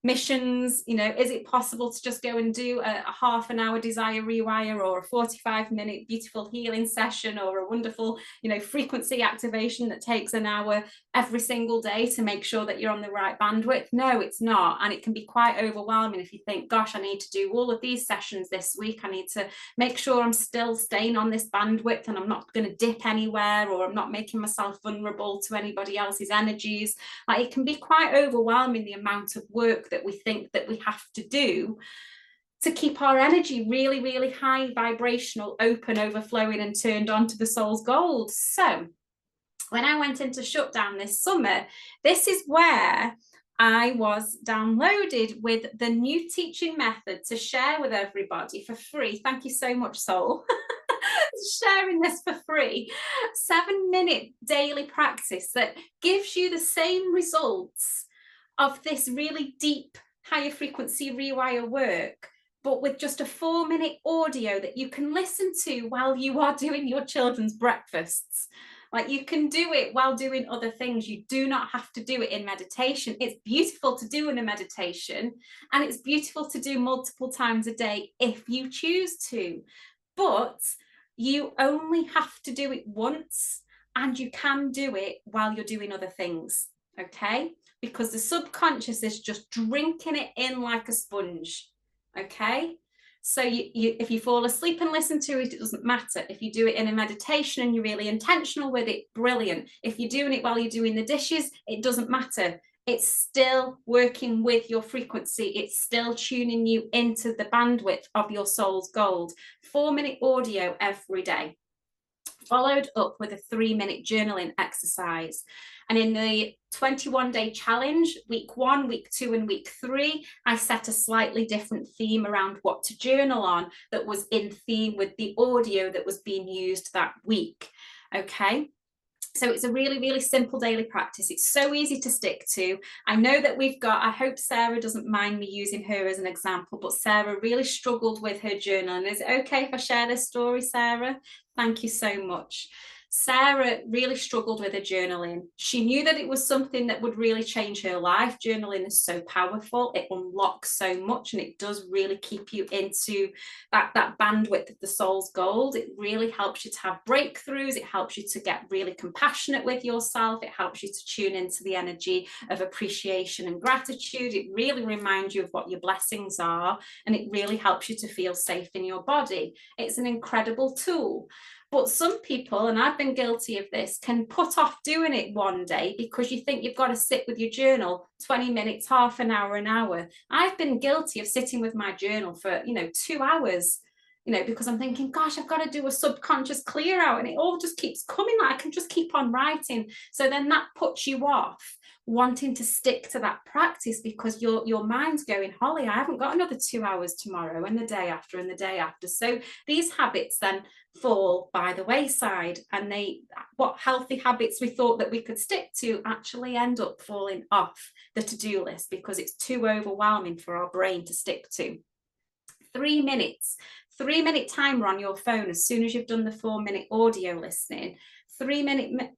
missions? You know, is it possible to just go and do a half an hour desire rewire, or a 45-minute beautiful healing session, or a wonderful, you know, frequency activation that takes an hour every single day to make sure that you're on the right bandwidth? No, it's not. And it can be quite overwhelming if you think, gosh, I need to do all of these sessions this week. I need to make sure I'm still staying on this bandwidth and I'm not going to dip anywhere, or I'm not making myself vulnerable to anybody else's energies. Like, it can be quite overwhelming, the amount of work that we think that we have to do to keep our energy really, really high vibrational, open, overflowing, and turned on to the soul's gold. So when I went into shutdown this summer, this is where I was downloaded with the new teaching method to share with everybody for free. Thank you so much, Soul. Sharing this for free. 7-minute daily practice that gives you the same results of this really deep, higher frequency rewire work, but with just a 4-minute audio that you can listen to while you are doing your children's breakfasts. Like, you can do it while doing other things. You do not have to do it in meditation. It's beautiful to do in a meditation, and it's beautiful to do multiple times a day if you choose to. But you only have to do it once, and you can do it while you're doing other things, okay? Because the subconscious is just drinking it in like a sponge, okay? So if you fall asleep and listen to it, it doesn't matter. If you do it in a meditation and you're really intentional with it, brilliant. If you're doing it while you're doing the dishes, it doesn't matter. It's still working with your frequency. It's still tuning you into the bandwidth of your soul's gold. 4-minute audio every day, followed up with a 3-minute journaling exercise. And in the 21-day challenge, week 1, week 2, and week 3, I set a slightly different theme around what to journal on that was in theme with the audio that was being used that week. Okay. So it's a really, really simple daily practice. It's so easy to stick to. I know that we've got, I hope Sarah doesn't mind me using her as an example, but Sarah really struggled with her journaling. Is it okay if I share this story, Sarah? Thank you so much. Sarah really struggled with her journaling. She knew that it was something that would really change her life. Journaling is so powerful. It unlocks so much, and it does really keep you into that bandwidth of the soul's gold. It really helps you to have breakthroughs. It helps you to get really compassionate with yourself. It helps you to tune into the energy of appreciation and gratitude. It really reminds you of what your blessings are, and it really helps you to feel safe in your body. It's an incredible tool. But some people, and I've been guilty of this, can put off doing it one day because you think you've got to sit with your journal 20 minutes, half an hour, an hour. I've been guilty of sitting with my journal for, 2 hours, because I'm thinking, gosh, I've got to do a subconscious clear out, and it all just keeps coming. Like, I can just keep on writing. So then that puts you off wanting to stick to that practice because your mind's going, Holly, I haven't got another 2 hours tomorrow and the day after and the day after. So these habits then fall by the wayside, and what healthy habits we thought that we could stick to actually end up falling off the to-do list because it's too overwhelming for our brain to stick to. 3 minutes, 3-minute timer on your phone as soon as you've done the 4-minute audio listening, 3-minute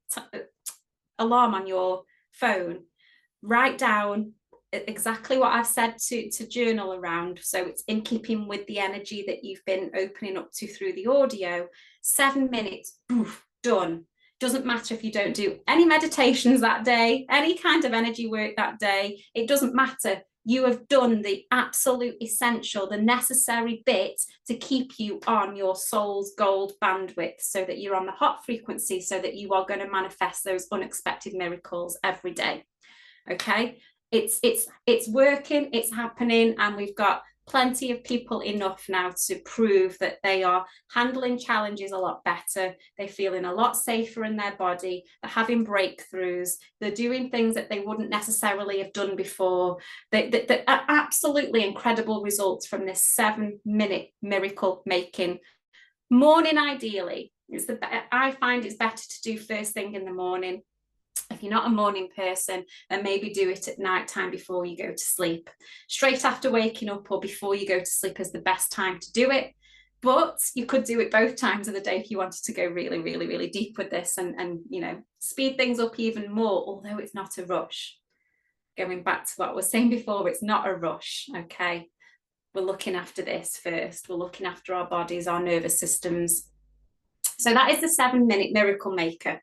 alarm on your phone. Write down exactly what I've said to journal around, so it's in keeping with the energy that you've been opening up to through the audio. 7 minutes, poof, done. Doesn't matter if you don't do any meditations that day, any kind of energy work that day. It doesn't matter. You have done the absolute essential, the necessary bit to keep you on your soul's gold bandwidth, so that you're on the hot frequency, so that you are going to manifest those unexpected miracles every day. Okay, it's working, it's happening, and we've got plenty of people enough now to prove that they are handling challenges a lot better. They're feeling a lot safer in their body. They're having breakthroughs. They're doing things that they wouldn't necessarily have done before. They are absolutely incredible results from this 7-minute miracle making. Morning, ideally, I find it's better to do first thing in the morning. If you're not a morning person, then maybe do it at night time before you go to sleep. Straight after waking up or before you go to sleep is the best time to do it. But you could do it both times of the day if you wanted to go really, really, really deep with this and you know, speed things up even more, although it's not a rush. Going back to what I was saying before, it's not a rush, okay? We're looking after this first. We're looking after our bodies, our nervous systems. So that is the 7-minute miracle maker.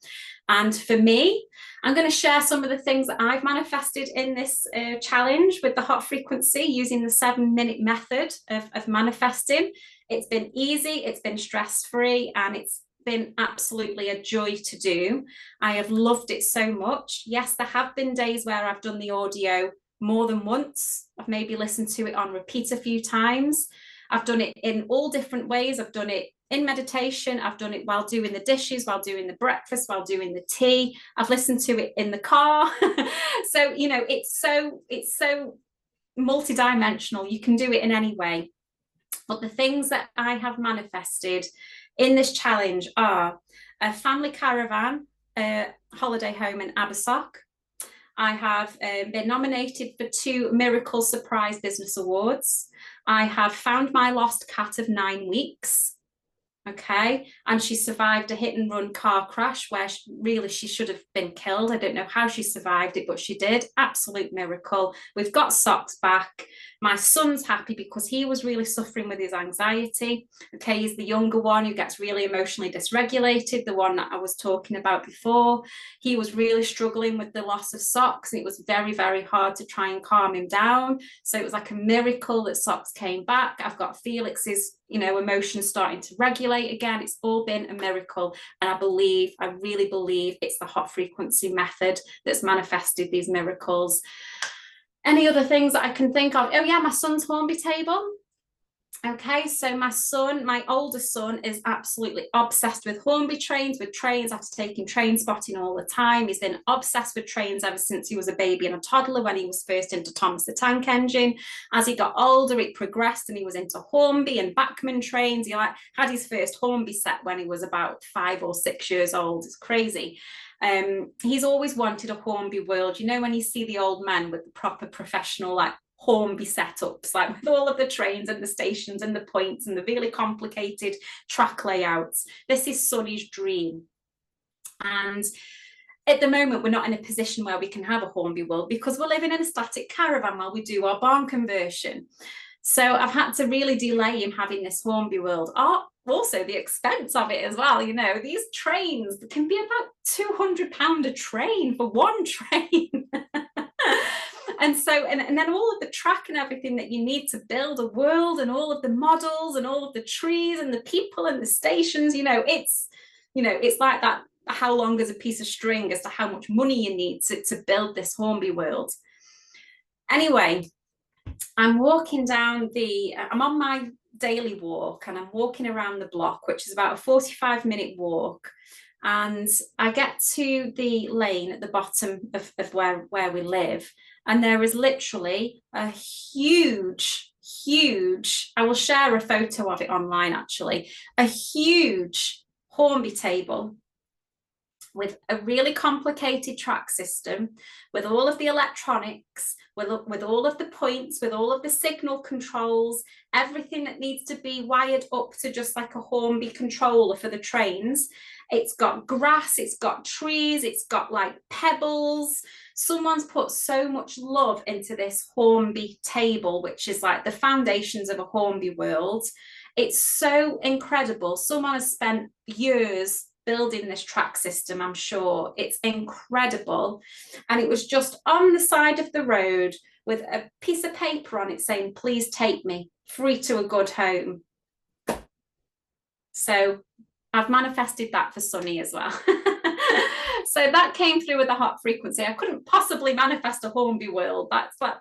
And for me, I'm going to share some of the things that I've manifested in this challenge with the hot frequency using the 7-minute method of manifesting. It's been easy, it's been stress-free, and it's been absolutely a joy to do. I have loved it so much. Yes, there have been days where I've done the audio more than once. I've maybe listened to it on repeat a few times. I've done it in all different ways. I've done it in meditation. I've done it while doing the dishes, while doing the breakfast, while doing the tea. I've listened to it in the car. So, you know, it's so multidimensional. You can do it in any way. But the things that I have manifested in this challenge are a family caravan, a holiday home in Abersoch. I have been nominated for 2 Miracle Surprise Business Awards. I have found my lost cat of 9 weeks. Okay, and she survived a hit and run car crash where she should have been killed. I don't know how she survived it, but she did. Absolute miracle. We've got socks back. My son's happy because he was really suffering with his anxiety. Okay, he's the younger one who gets really emotionally dysregulated, the one that I was talking about before. He was really struggling with the loss of socks, and it was very, very hard to try and calm him down. So it was like a miracle that socks came back. I've got Felix's, you know, emotions starting to regulate again. It's all been a miracle. And I really believe it's the hot frequency method that's manifested these miracles. Any other things that I can think of? Oh yeah, my son's Hornby table. Okay, so my oldest son is absolutely obsessed with Hornby trains, with trains, after taking train spotting all the time. He's been obsessed with trains ever since he was a baby and a toddler, when he was first into Thomas the Tank Engine. As he got older, it progressed and he was into Hornby and Bachmann trains. He had his first Hornby set when he was about 5 or 6 years old. It's crazy. He's always wanted a Hornby world. You know, when you see the old men with the proper professional, like, Hornby setups, like with all of the trains and the stations and the points and the really complicated track layouts. This is Sonny's dream. And at the moment, we're not in a position where we can have a Hornby world because we're living in a static caravan while we do our barn conversion. So I've had to really delay him having this Hornby world. Also the expense of it as well. You know, these trains can be about £200 a train for one train. And so, and then all of the track and everything that you need to build a world, and all of the models and all of the trees and the people and the stations, it's like that, how long is a piece of string as to how much money you need to build this Hornby world. Anyway, I'm on my daily walk, and I'm walking around the block, which is about a 45-minute walk. And I get to the lane at the bottom of where we live, and there is literally a huge, I will share a photo of it online actually, a huge Hornby table with a really complicated track system, with all of the electronics, with all of the points, with all of the signal controls, everything that needs to be wired up to just like a Hornby controller for the trains. It's got grass, it's got trees, it's got like pebbles. Someone's put so much love into this Hornby table, which is like the foundations of a Hornby world. It's so incredible. Someone has spent years building this track system, I'm sure. It's incredible. And it was just on the side of the road with a piece of paper on it saying, please take me, free to a good home. So I've manifested that for Sunny as well. So that came through with a hot frequency. I couldn't possibly manifest a Hornby world. That's like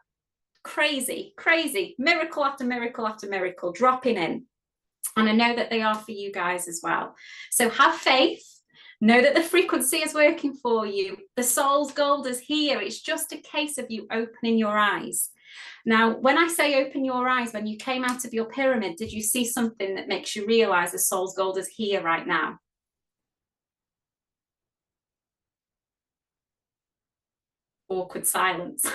crazy, crazy, miracle after miracle after miracle dropping in. And I know that they are for you guys as well. So have faith. Know that the frequency is working for you. The soul's gold is here. It's just a case of you opening your eyes. Now, when I say open your eyes, when you came out of your pyramid, did you see something that makes you realize the soul's gold is here right now? Awkward silence.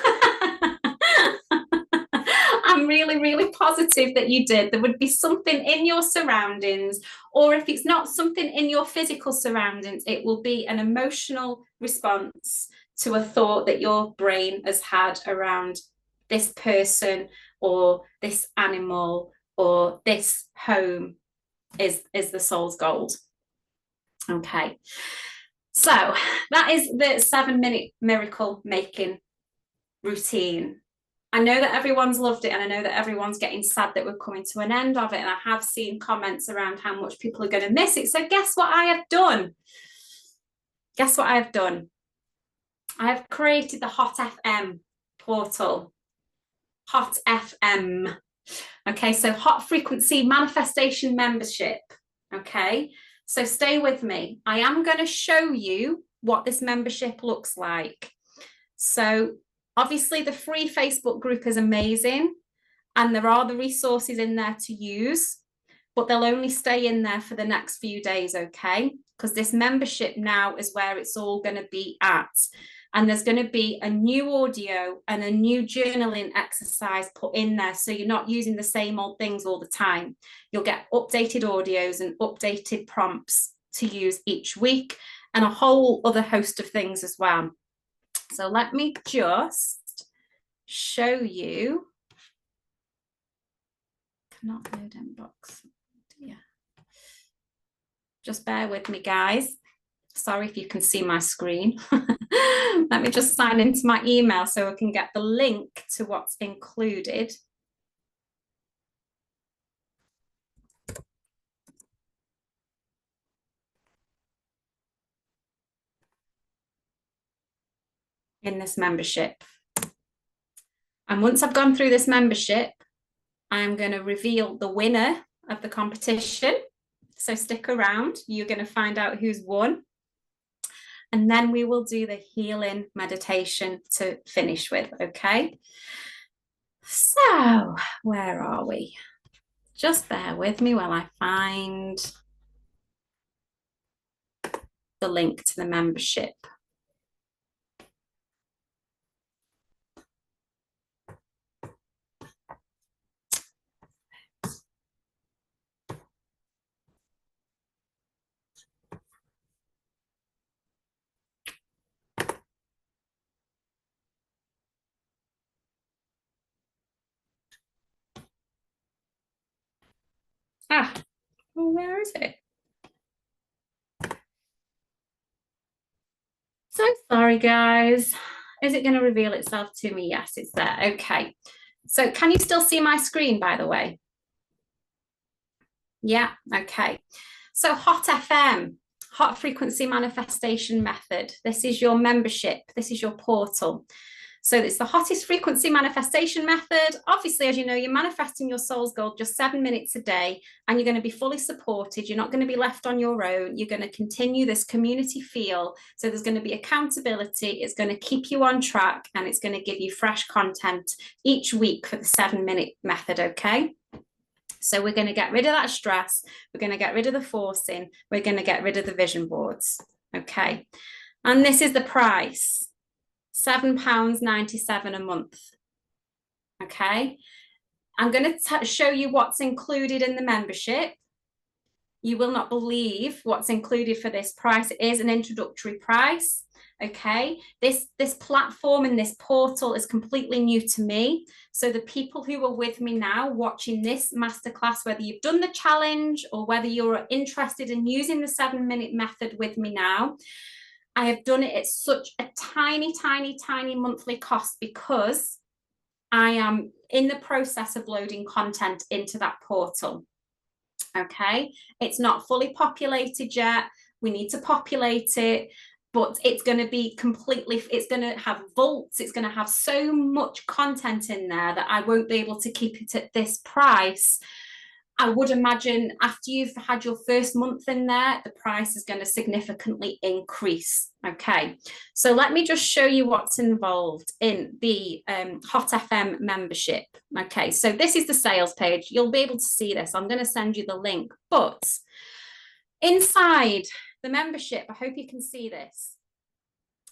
I'm really, really positive that you did. There would be something in your surroundings, or if it's not something in your physical surroundings, it will be an emotional response to a thought that your brain has had around this person or this animal or this home is the soul's gold. Okay. So that is the 7-minute miracle making routine. I know that everyone's loved it, and I know that everyone's getting sad that we're coming to an end of it. And I have seen comments around how much people are going to miss it. So guess what I have done? Guess what I have done? I have created the Hot FM portal. Hot FM. Okay, so hot frequency manifestation membership. Okay, so stay with me. I am going to show you what this membership looks like. So obviously the free Facebook group is amazing, and there are the resources in there to use, but they'll only stay in there for the next few days, okay? Because this membership now is where it's all going to be at. And there's going to be a new audio and a new journaling exercise put in there. So you're not using the same old things all the time. You'll get updated audios and updated prompts to use each week, and a whole other host of things as well. So let me just show you. Cannot load inbox. Yeah. Just bear with me, guys. Sorry if you can see my screen. Let me just sign into my email so I can get the link to what's included. In this membership. And once I've gone through this membership, I'm going to reveal the winner of the competition. So stick around. You're going to find out who's won. And then we will do the healing meditation to finish with, okay? So, where are we? Just bear with me while I find the link to the membership. Ah, well, where is it? So sorry, guys. Is it going to reveal itself to me? Yes, it's there. Okay. So can you still see my screen, by the way? Yeah, okay. So Hot FM, Hot Frequency Manifestation Method. This is your membership. This is your portal. So it's the hottest frequency manifestation method. Obviously, as you know, you're manifesting your soul's gold just 7 minutes a day, and you're going to be fully supported. You're not going to be left on your own. You're going to continue this community feel. So there's going to be accountability. It's going to keep you on track, and it's going to give you fresh content each week for the 7-minute method, okay? So we're going to get rid of that stress. We're going to get rid of the forcing. We're going to get rid of the vision boards, okay? And this is the price. £7.97 a month. Okay, I'm going to show you what's included in the membership. You will not believe what's included for this price. It is an introductory price. Okay, this platform and this portal is completely new to me. So the people who are with me now watching this masterclass, whether you've done the challenge or whether you're interested in using the 7-minute method with me now, I have done it at such a tiny, tiny, tiny monthly cost because I am in the process of loading content into that portal. Okay, it's not fully populated yet. We need to populate it, but it's going to be completely, it's going to have vaults. It's going to have so much content in there that I won't be able to keep it at this price. I would imagine after you've had your first month in there, the price is going to significantly increase. Okay, so let me just show you what's involved in the Hot FM membership. Okay, so this is the sales page. You'll be able to see this. I'm going to send you the link, but inside the membership, I hope you can see this.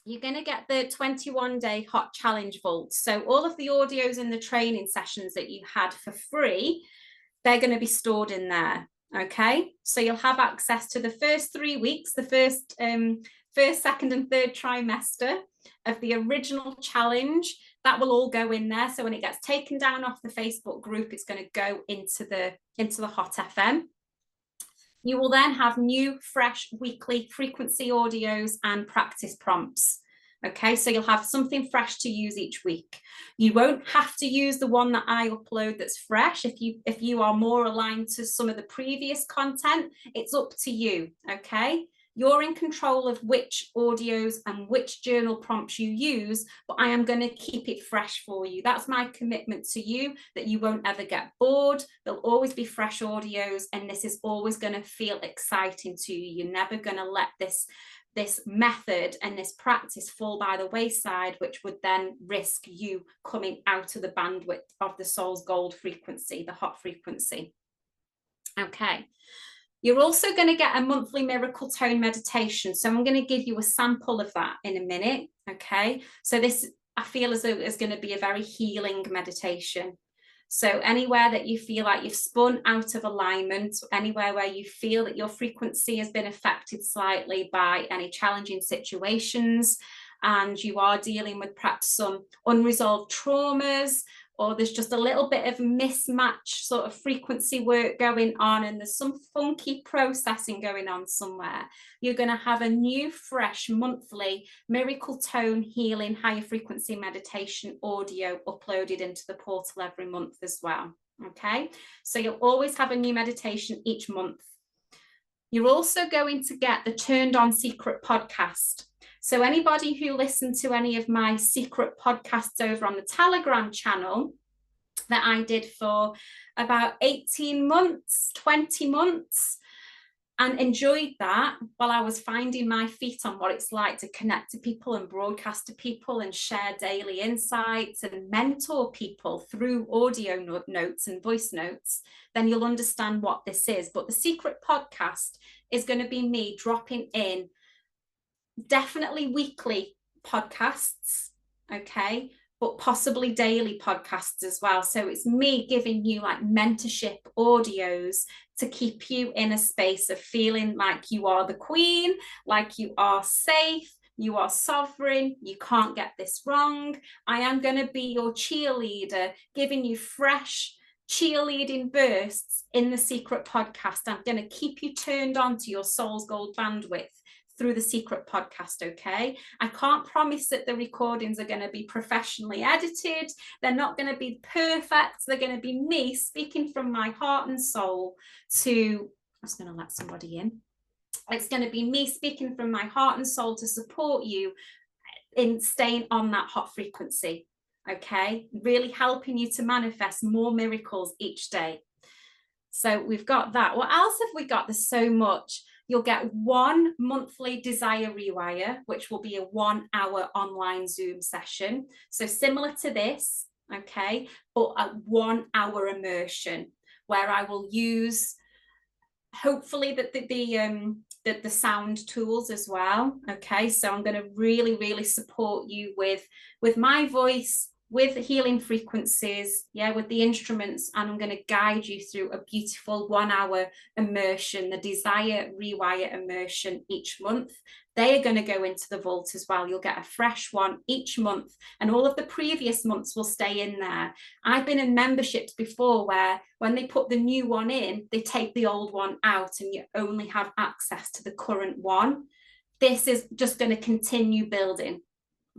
You're going to get the 21-day hot challenge vault. So all of the audios in the training sessions that you had for free, they're going to be stored in there. Okay, so you'll have access to the first 3 weeks, the first, second and third trimester of the original challenge. That will all go in there. So when it gets taken down off the Facebook group, it's going to go into the Hot FM. You will then have new, fresh, weekly frequency audios and practice prompts. Okay, so you'll have something fresh to use each week. You won't have to use the one that I upload that's fresh. If you are more aligned to some of the previous content, it's up to you, okay? You're in control of which audios and which journal prompts you use, but I am going to keep it fresh for you. That's my commitment to you, that you won't ever get bored. There'll always be fresh audios, and this is always going to feel exciting to you. You're never going to let this method and this practice fall by the wayside, which would then risk you coming out of the bandwidth of the soul's gold frequency, the hot frequency. Okay. You're also going to get a monthly miracle tone meditation. So I'm going to give you a sample of that in a minute. Okay. So this, I feel as though is going to be a very healing meditation. So anywhere that you feel like you've spun out of alignment, anywhere where you feel that your frequency has been affected slightly by any challenging situations, and you are dealing with perhaps some unresolved traumas, or there's just a little bit of mismatch sort of frequency work going on, and there's some funky processing going on somewhere, you're going to have a new, fresh, monthly miracle tone healing higher frequency meditation audio uploaded into the portal every month as well. Okay, so you'll always have a new meditation each month. You're also going to get the Turned On Secret podcast. So anybody who listened to any of my secret podcasts over on the Telegram channel that I did for about 18 months, 20 months, and enjoyed that while I was finding my feet on what it's like to connect to people and broadcast to people and share daily insights and mentor people through audio notes and voice notes, then you'll understand what this is. But the secret podcast is going to be me dropping in definitely weekly podcasts, okay, but possibly daily podcasts as well. So it's me giving you like mentorship audios to keep you in a space of feeling like you are the queen, like you are safe, you are sovereign, you can't get this wrong. I am going to be your cheerleader, giving you fresh cheerleading bursts in the secret podcast. I'm going to keep you turned on to your soul's gold bandwidth through the secret podcast, okay? I can't promise that the recordings are going to be professionally edited. They're not going to be perfect. They're going to be me speaking from my heart and soul to, I was going to let somebody in. It's going to be me speaking from my heart and soul to support you in staying on that hot frequency, okay? Really helping you to manifest more miracles each day. So we've got that. What else have we got? There's so much. You'll get one monthly DesireRewire, which will be a 1-hour online Zoom session. So similar to this, okay, but a 1-hour immersion where I will use hopefully the sound tools as well. Okay, so I'm going to really support you with my voice, with healing frequencies, yeah, with the instruments, and I'm going to guide you through a beautiful 1 hour immersion, the DesireRewire immersion each month. They are going to go into the vault as well. You'll get a fresh one each month, and all of the previous months will stay in there. I've been in memberships before where when they put the new one in, they take the old one out and you only have access to the current one. This is just going to continue building,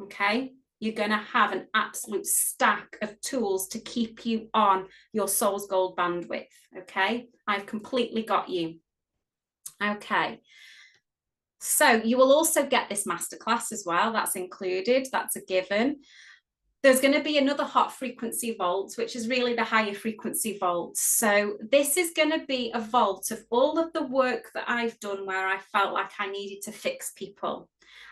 okay? You're going to have an absolute stack of tools to keep you on your soul's gold bandwidth, okay? I've completely got you. Okay. So you will also get this masterclass as well. That's included. That's a given. There's going to be another hot frequency vault, which is really the higher frequency vault. So this is going to be a vault of all of the work that I've done where I felt like I needed to fix people.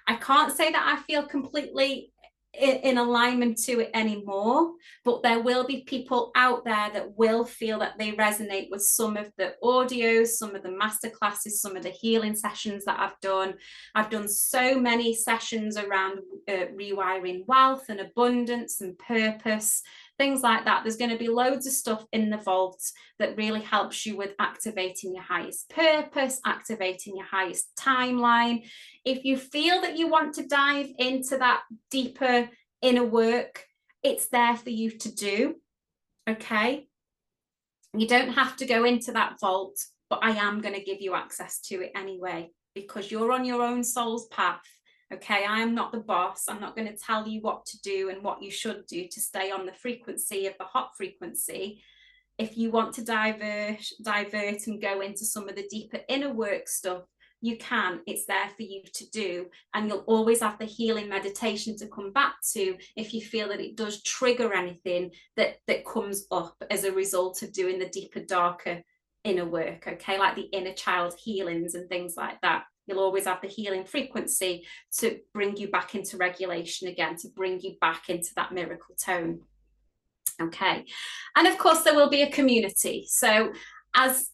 I can't say that I feel completely in alignment to it anymore, but there will be people out there that will feel that they resonate with some of the audios, some of the masterclasses, some of the healing sessions that I've done. I've done so many sessions around rewiring wealth and abundance and purpose, things like that. There's going to be loads of stuff in the vault that really helps you with activating your highest purpose, activating your highest timeline. If you feel that you want to dive into that deeper inner work, it's there for you to do, okay? You don't have to go into that vault, but I am going to give you access to it anyway, because you're on your own soul's path, okay? I am not the boss. I'm not going to tell you what to do and what you should do to stay on the frequency of the hot frequency. If you want to divert and go into some of the deeper inner work stuff, you can. It's there for you to do, and you'll always have the healing meditation to come back to if you feel that it does trigger anything that comes up as a result of doing the deeper, darker inner work, okay, like the inner child healings and things like that. You'll always have the healing frequency to bring you back into regulation again, to bring you back into that miracle tone, okay? And of course there will be a community. So as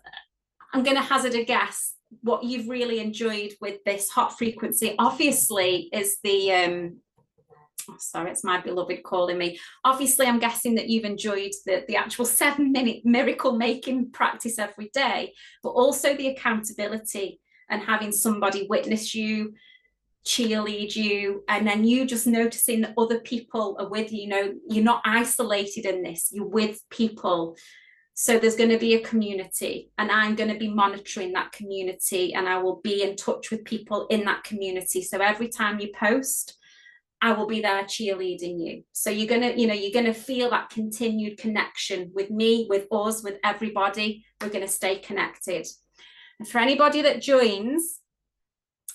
I'm going to hazard a guess, what you've really enjoyed with this hot frequency, obviously, is the sorry, it's my beloved calling me. Obviously, I'm guessing that you've enjoyed the actual 7-minute miracle making practice every day, but also the accountability and having somebody witness you, cheerlead you, and then you just noticing that other people are with you. You know, you're not isolated in this, you're with people. So there's going to be a community, and I'm going to be monitoring that community, and I will be in touch with people in that community. So every time you post, I will be there cheerleading you. So you're going to, you're going to feel that continued connection with me, with us, with everybody. We're going to stay connected. And for anybody that joins,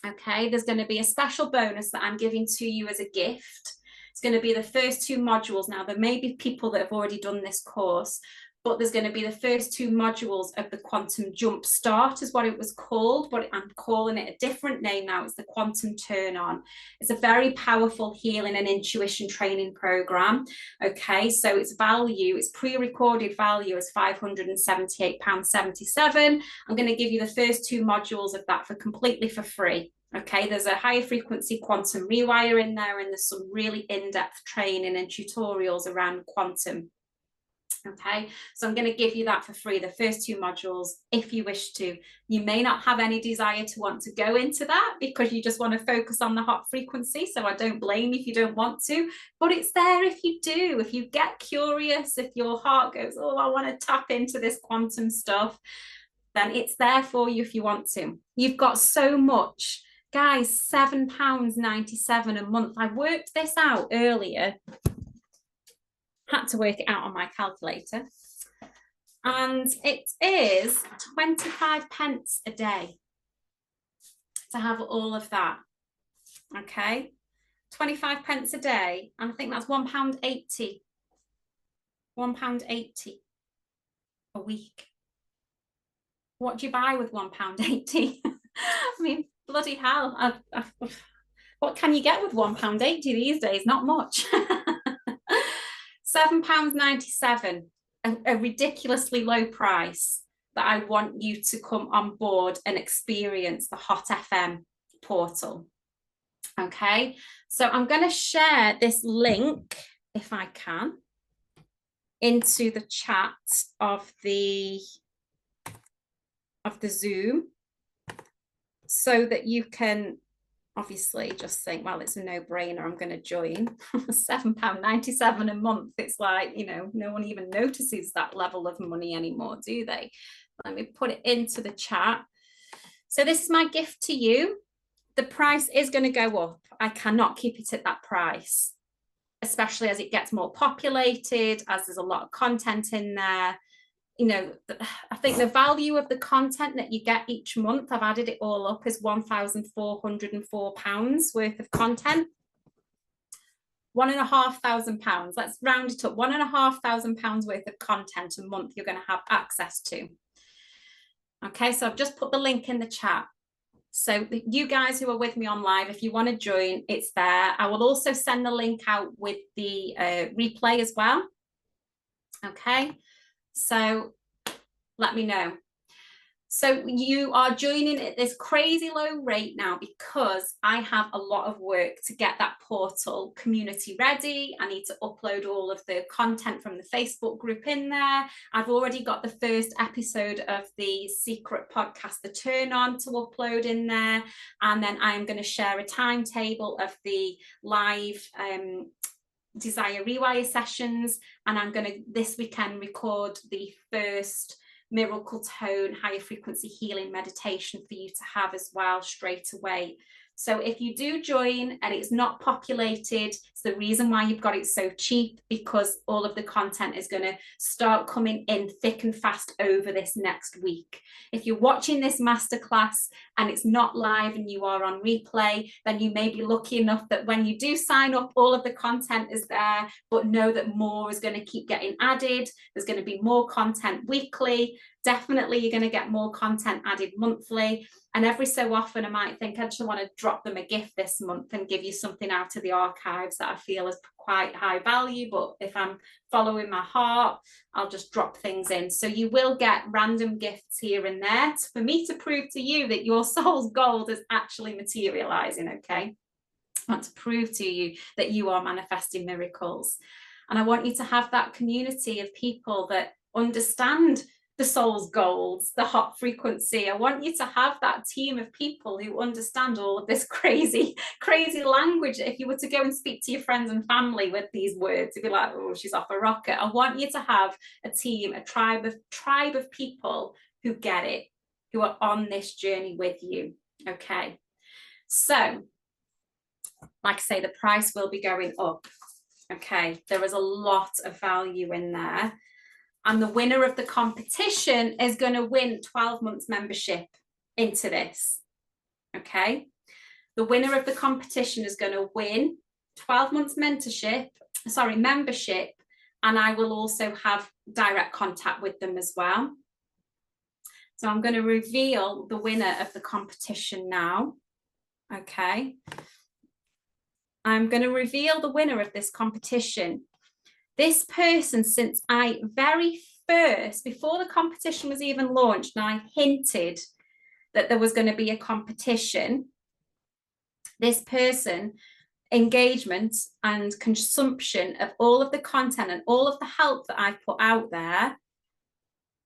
okay, there's going to be a special bonus that I'm giving to you as a gift. It's going to be the first 2 modules. Now, there may be people that have already done this course, but there's going to be the first 2 modules of the Quantum Jump Start is what it was called, but I'm calling it a different name now. It's the Quantum Turn On. It's a very powerful healing and intuition training program. Okay, so its value, its pre-recorded value is £578.77. I'm going to give you the first 2 modules of that completely for free. Okay, there's a higher frequency quantum rewire in there, and there's some really in-depth training and tutorials around quantum. Okay, so I'm going to give you that for free, the first 2 modules, if you wish to. You may not have any desire to want to go into that because you just want to focus on the hot frequency, so I don't blame you if you don't want to, but it's there if you do. If you get curious, if your heart goes, oh, I want to tap into this quantum stuff, then it's there for you if you want to. You've got so much. Guys, £7.97 a month. I worked this out earlier. Had to work it out on my calculator, and it is 25 pence a day to have all of that. Okay, 25 pence a day, and I think that's £1.80. £1.80 a week. What do you buy with £1.80? I mean, bloody hell! What can you get with £1.80 these days? Not much. £7.97, a ridiculously low price that I want you to come on board and experience the Hot FM portal. Okay, so I'm going to share this link if I can, into the chat of the Zoom, so that you can obviously just think, well, it's a no-brainer, I'm going to join. £7.97 a month. It's like, you know, no one even notices that level of money anymore, do they? Let me put it into the chat. So this is my gift to you. The price is going to go up. I cannot keep it at that price, especially as it gets more populated, as there's a lot of content in there. You know, I think the value of the content that you get each month, I've added it all up, is £1,404 worth of content. £1,500. Let's round it up. £1,500 worth of content a month you're going to have access to. Okay, so I've just put the link in the chat. So you guys who are with me on live, if you want to join, it's there. I will also send the link out with the replay as well. Okay, so let me know. So you are joining at this crazy low rate now because I have a lot of work to get that portal community ready. I need to upload all of the content from the Facebook group in there. I've already got the first episode of the secret podcast, The Turn On, to upload in there. And then I am going to share a timetable of the live DesireRewire sessions. And I'm going to this weekend record the first miracle tone higher frequency healing meditation for you to have as well straight away. So if you do join and it's not populated, it's the reason why you've got it so cheap, because all of the content is going to start coming in thick and fast over this next week. If you're watching this masterclass and it's not live and you are on replay, then you may be lucky enough that when you do sign up, all of the content is there, but know that more is going to keep getting added. There's going to be more content weekly. Definitely you're going to get more content added monthly. And every so often I might think I just want to drop them a gift this month and give you something out of the archives that I feel is quite high value. But if I'm following my heart, I'll just drop things in. So you will get random gifts here and there for me to prove to you that your soul's gold is actually materializing, okay? I want to prove to you that you are manifesting miracles. And I want you to have that community of people that understand the soul's goals, the hot frequency. I want you to have that team of people who understand all of this crazy language. If you were to go and speak to your friends and family with these words, you'd be like, oh, she's off a rocket. I want you to have a team, a tribe of people who get it, who are on this journey with you. Okay. So, like I say, the price will be going up. Okay. There is a lot of value in there. And the winner of the competition is going to win 12 months membership into this. Okay. The winner of the competition is going to win 12 months membership. And I will also have direct contact with them as well. So I'm going to reveal the winner of the competition now. Okay. I'm going to reveal the winner of this competition. This person, since I very first, before the competition was even launched, and I hinted that there was going to be a competition, this person, engagement and consumption of all of the content and all of the help that I've put out there,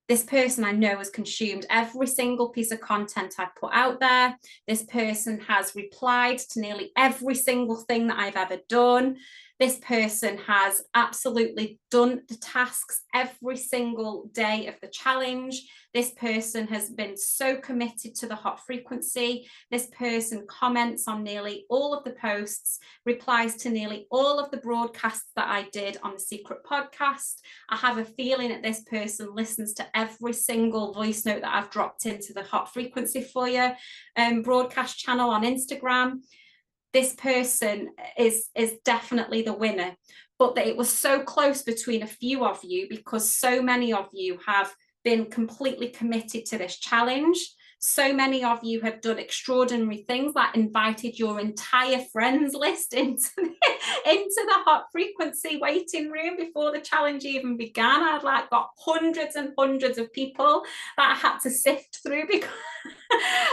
this person I know has consumed every single piece of content I've put out there. This person has replied to nearly every single thing that I've ever done. This person has absolutely done the tasks every single day of the challenge. This person has been so committed to the hot frequency. This person comments on nearly all of the posts, replies to nearly all of the broadcasts that I did on the secret podcast. I have a feeling that this person listens to every single voice note that I've dropped into the hot frequency for you broadcast channel on Instagram. This person is definitely the winner, but it was so close between a few of you because so many of you have been completely committed to this challenge. So many of you have done extraordinary things, like invited your entire friends list into the hot frequency waiting room before the challenge even began. I'd like got hundreds and hundreds of people that I had to sift through because,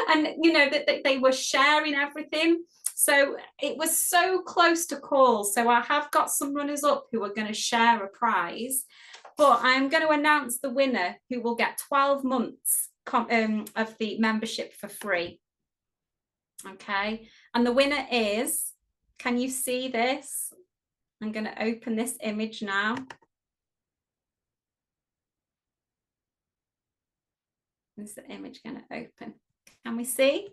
and you know, that they were sharing everything. So it was so close to call. So I have got some runners up who are going to share a prize, but I'm going to announce the winner who will get 12 months of the membership for free. Okay. And the winner is, can you see this? I'm going to open this image now. Is the image going to open? Can we see?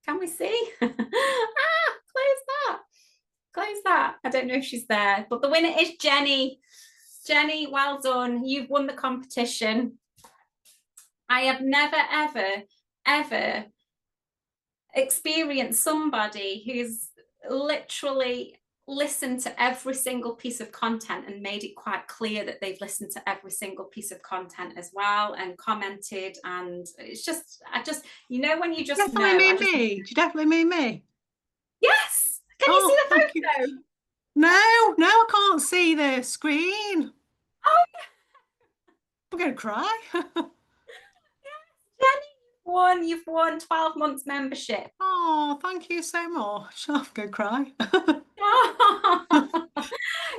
Can we see? Close that. Close that. I don't know if she's there, but the winner is Jenny. Jenny, well done. You've won the competition. I have never, ever experienced somebody who's literally listened to every single piece of content and made it quite clear that they've listened to every single piece of content as well and commented. And it's just, you know, when you just definitely know. mean me. Do you definitely mean me? Yes. Can you see the photo? No, I can't see the screen. Oh, I'm going to cry. Jenny, you've won 12 months membership. Oh, thank you so much. I'm going to cry.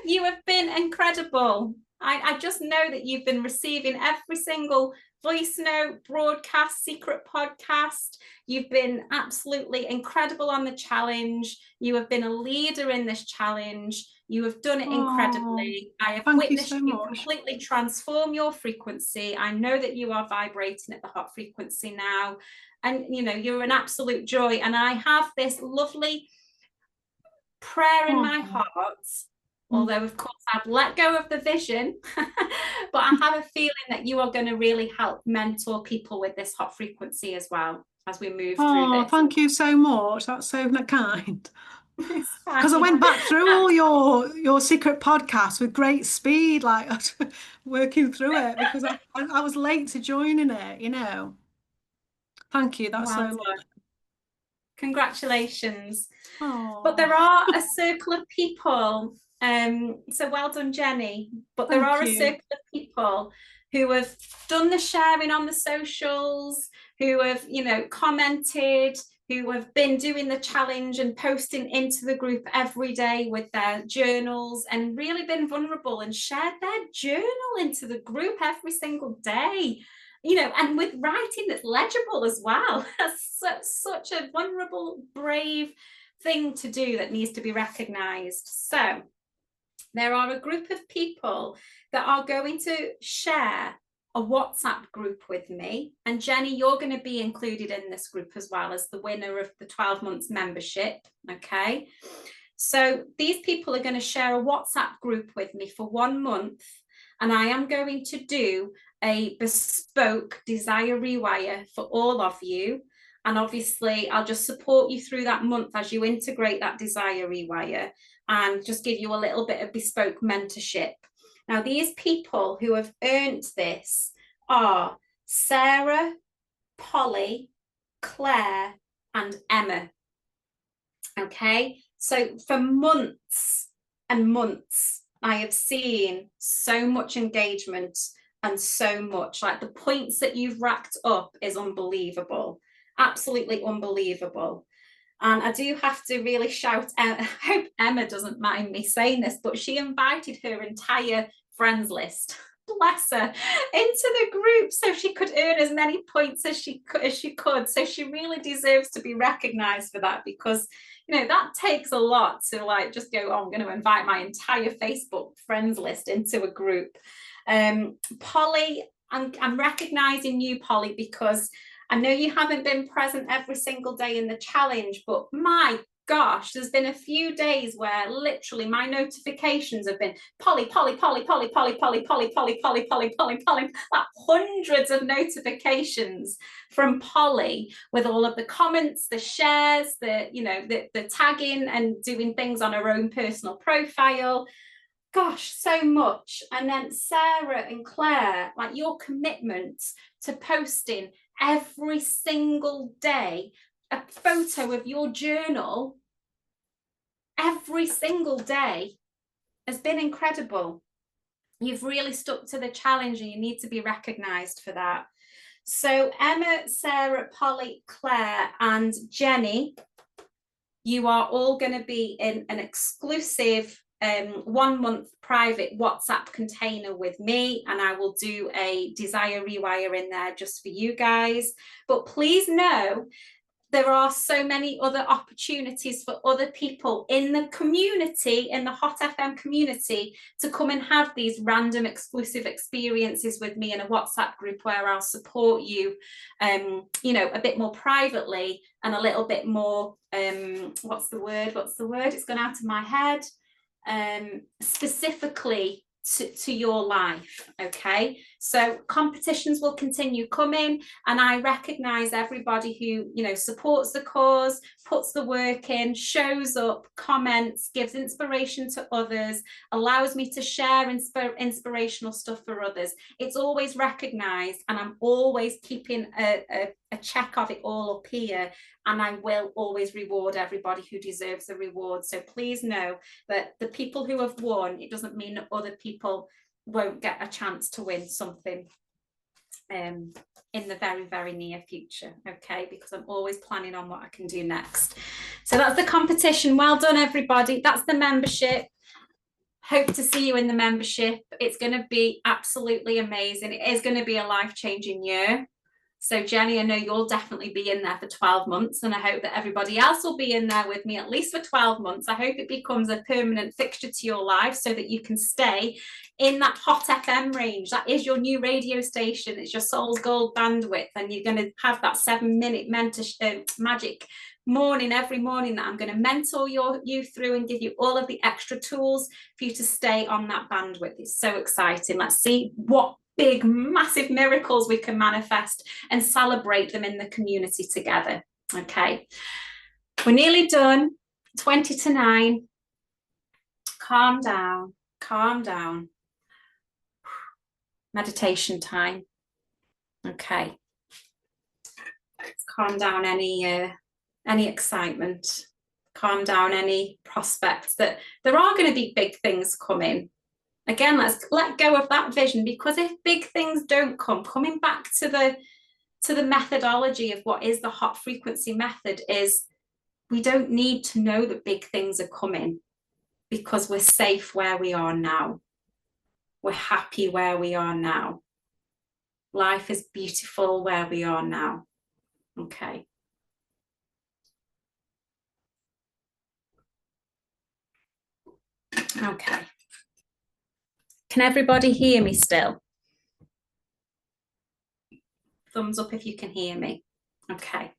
You have been incredible. I just know that you've been receiving every single voice note, broadcast, secret podcast. You've been absolutely incredible on the challenge. You have been a leader in this challenge. You have done it incredibly. I have witnessed you completely transform your frequency. I know that you are vibrating at the hot frequency now. And, you know, you're an absolute joy. And I have this lovely prayer in my heart, although of course I've let go of the vision, but I have a feeling that you are going to really help mentor people with this hot frequency as well as we move through this. Thank you so much. That's so kind. Because I went back through all your secret podcasts with great speed, like working through it because I was late to joining it, you know. Thank you. That's so lovely. Congratulations. Aww. But there are a circle of people. So well done, Jenny. But there are a circle of people who have done the sharing on the socials, who have, you know, commented, who have been doing the challenge and posting into the group every day with their journals and really been vulnerable and shared their journal into the group every single day. You know, and with writing that's legible as well. That's such a vulnerable, brave thing to do that needs to be recognized. So there are a group of people that are going to share a WhatsApp group with me. And Jenny, you're going to be included in this group as well as the winner of the 12 months membership. Okay. So these people are going to share a WhatsApp group with me for 1 month. And I am going to do a bespoke Desire Rewire for all of you. And obviously, I'll just support you through that month as you integrate that Desire Rewire and just give you a little bit of bespoke mentorship. Now, these people who have earned this are Sarah, Polly, Claire, and Emma. Okay, so for months and months, I have seen so much engagement and so much, like the points that you've racked up is unbelievable, absolutely unbelievable. And I do have to really shout out, I hope Emma doesn't mind me saying this, but she invited her entire friends list, bless her, into the group so she could earn as many points as she could. So she really deserves to be recognized for that, because you know that takes a lot to like just go, oh, I'm going to invite my entire Facebook friends list into a group. Polly, I'm recognizing you, Polly, because I know you haven't been present every single day in the challenge, but my gosh, there's been a few days where literally my notifications have been Polly, Polly, Polly, Polly, Polly, Polly, Polly, Polly, Polly, Polly, Polly, Polly, like hundreds of notifications from Polly with all of the comments, the shares, the, you know, the tagging and doing things on her own personal profile. Gosh, so much. And then Sarah and Claire, like your commitment to posting every single day a photo of your journal every single day has been incredible. You've really stuck to the challenge and you need to be recognized for that. So Emma, Sarah, Polly, Claire, and Jenny, You are all going to be in an exclusive 1 month private WhatsApp container with me, and I will do a DesireRewire in there just for you guys. But please know, there are so many other opportunities for other people in the community, in the Hot FM community, to come and have these random exclusive experiences with me in a WhatsApp group where I'll support you, you know, a bit more privately and a little bit more, what's the word? It's gone out of my head. Specifically to your life. Okay, so competitions will continue coming, and I recognize everybody who, you know, supports the cause, puts the work in, shows up, comments, gives inspiration to others, allows me to share inspirational stuff for others. It's always recognized, and I'm always keeping a check of it all up here, and I will always reward everybody who deserves a reward. So please know that the people who have won, it doesn't mean that other people won't get a chance to win something in the very, very near future. Okay, because I'm always planning on what I can do next. So that's the competition. Well done, everybody. That's the membership. Hope to see you in the membership. It's going to be absolutely amazing. It is going to be a life-changing year. So Jenny, I know you'll definitely be in there for 12 months, and I hope that everybody else will be in there with me at least for 12 months. I hope it becomes a permanent fixture to your life so that you can stay in that Hot FM range. That is your new radio station. It's your soul's gold bandwidth, and you're going to have that 7-minute magic morning every morning that I'm going to mentor you through and give you all of the extra tools for you to stay on that bandwidth. It's so exciting. Let's see what big, massive miracles we can manifest and celebrate them in the community together. Okay, we're nearly done. 20 to 9. Calm down, calm down. Meditation time. Okay, let's calm down any excitement, calm down any prospects that there are going to be big things coming. Again, let's let go of that vision, because if big things don't come, coming back to the methodology of what is the hot frequency method, is we don't need to know that big things are coming, because we're safe where we are now. We're happy where we are now. Life is beautiful where we are now. Okay. Okay. Can everybody hear me still? Thumbs up if you can hear me. Okay.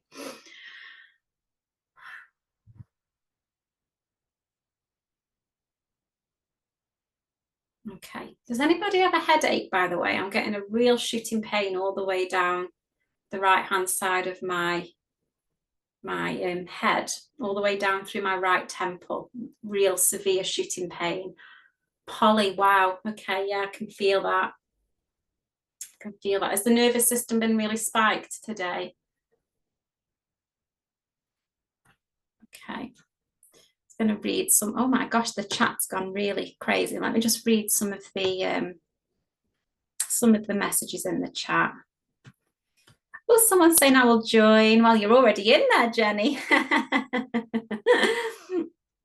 Okay. Does anybody have a headache, by the way? I'm getting a real shooting pain all the way down the right-hand side of my head, all the way down through my right temple. Real severe shooting pain. Polly, wow. Okay, yeah, I can feel that. I can feel that. Has the nervous system been really spiked today? Okay. Going to read some. Oh my gosh, the chat's gone really crazy. Let me just read some of the messages in the chat. Well, someone's saying I will join. Well, you're already in there, Jenny.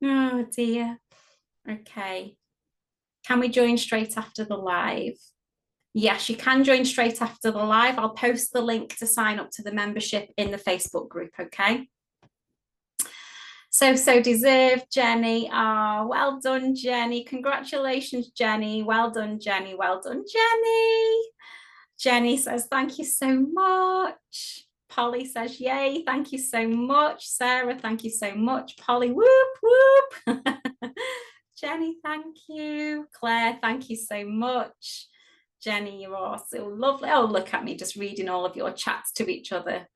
Oh dear. Okay, can we join straight after the live? Yes, you can join straight after the live. I'll post the link to sign up to the membership in the Facebook group. Okay. So deserved, Jenny. Ah, well done, Jenny. Congratulations, Jenny. Well done, Jenny. Well done, Jenny. Jenny says, thank you so much. Polly says, yay, thank you so much. Sarah, thank you so much. Polly, whoop, whoop. Jenny, thank you. Claire, thank you so much. Jenny, you are so lovely. Oh, look at me just reading all of your chats to each other.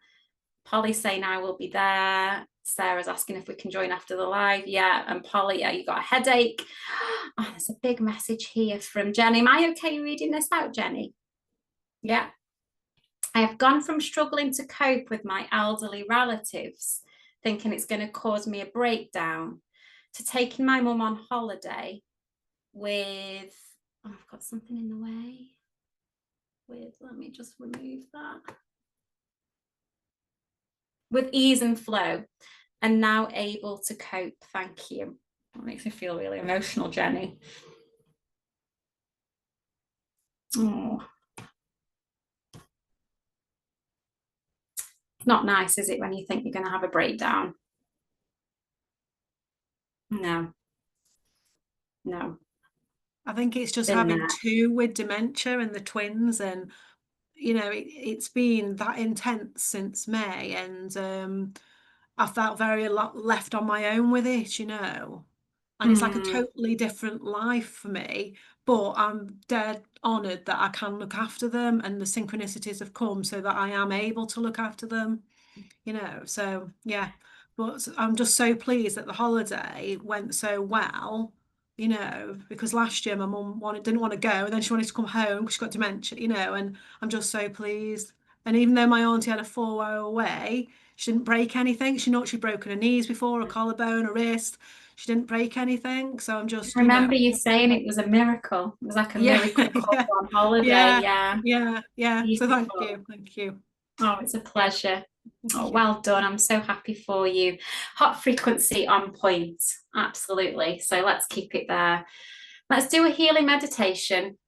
Polly saying I will be there. Sarah's asking if we can join after the live. Yeah, and Polly, yeah, you got a headache. Oh, there's a big message here from Jenny. Am I okay reading this out, Jenny? Yeah. I have gone from struggling to cope with my elderly relatives, thinking it's going to cause me a breakdown, to taking my mum on holiday with, oh, I've got something in the way. Let me just remove that. With ease and flow. and now able to cope. Thank you. That makes me feel really emotional, Jenny. Oh. Not nice, is it, when you think you're going to have a breakdown? No. No. I think it's just Been having there. two with dementia and the twins, and you know, it's been that intense since May, and I felt very a lot left on my own with it, you know. And it's like a totally different life for me, but I'm dead honoured that I can look after them and the synchronicities have come so that I am able to look after them, you know. So yeah, but I'm just so pleased that the holiday went so well, you know, because last year my mum didn't want to go, and then she wanted to come home because she got dementia, you know, and I'm just so pleased. And even though my auntie had a 4 hour away, she didn't break anything. She knows she'd broken her knees before, a collarbone, a wrist. She didn't break anything. So I'm just, I you know, remember you saying it was a miracle. It was like a yeah, miracle couple yeah, on holiday. yeah, Yeah. yeah. So thank Beautiful. you, thank you. Oh, it's a Yeah, pleasure. Oh, thank you. well done. I'm so happy for you. Hot frequency on point. Absolutely. So let's keep it there. Let's do a healing meditation.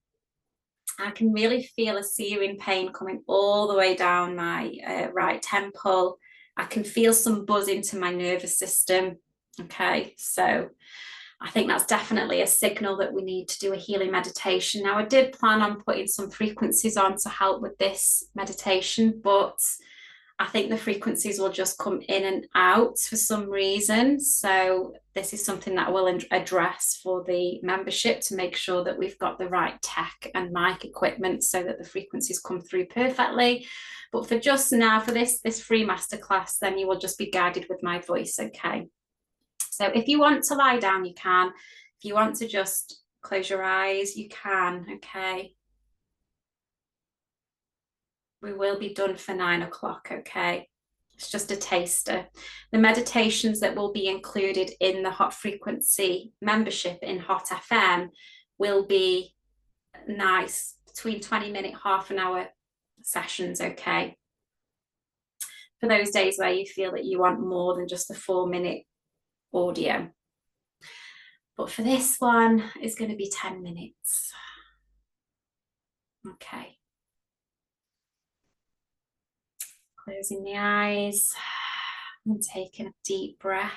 I can really feel a searing pain coming all the way down my right temple. I can feel some buzz into my nervous system. Okay, so I think that's definitely a signal that we need to do a healing meditation. Now, I did plan on putting some frequencies on to help with this meditation, but I think the frequencies will just come in and out for some reason. So this is something that we'll address for the membership to make sure that we've got the right tech and mic equipment so that the frequencies come through perfectly. But for just now, for this free masterclass, then you will just be guided with my voice, okay? So if you want to lie down, you can. If you want to just close your eyes, you can, okay? We will be done for 9 o'clock, okay? It's just a taster. The meditations that will be included in the Hot Frequency membership in Hot FM will be nice, between 20-minute, half an hour sessions, okay? For those days where you feel that you want more than just a 4-minute audio. But for this one, it's going to be 10 minutes. Okay. Closing the eyes and taking a deep breath.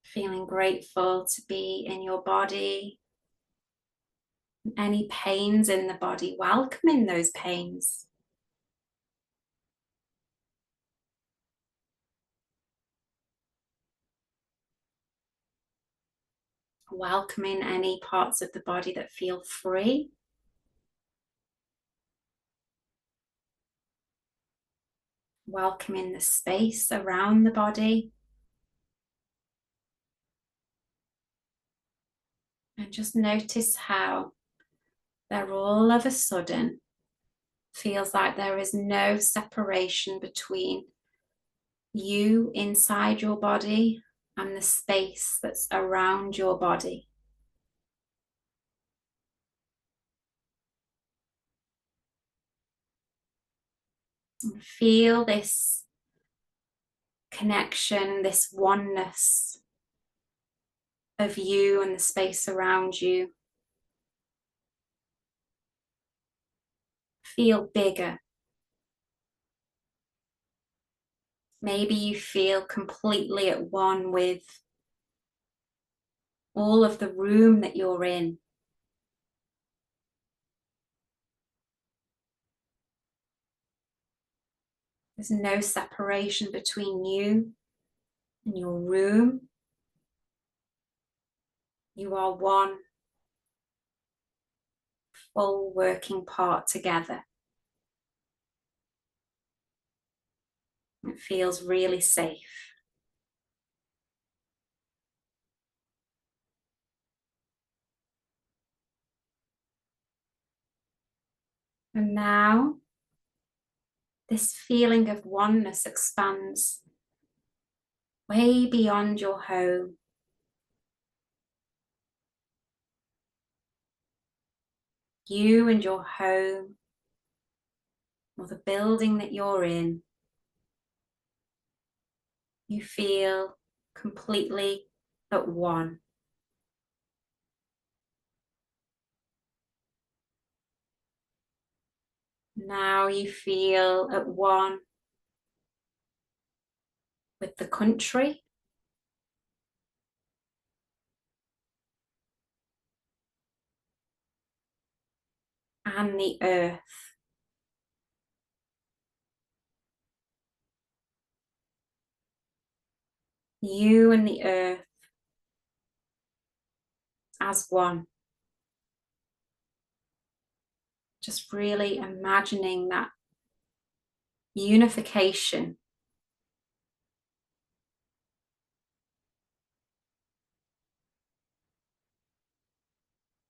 Feeling grateful to be in your body. Any pains in the body, welcoming those pains. Welcoming any parts of the body that feel free. Welcoming the space around the body. And just notice how there all of a sudden feels like there is no separation between you inside your body and the space that's around your body. And feel this connection, this oneness of you and the space around you. Feel bigger. Maybe you feel completely at one with all of the room that you're in. There's no separation between you and your room. You are one full working part together. It feels really safe. And now this feeling of oneness expands way beyond your home. You and your home or the building that you're in, you feel completely at one. Now you feel at one with the country, and the earth. You and the earth as one. Just really imagining that unification.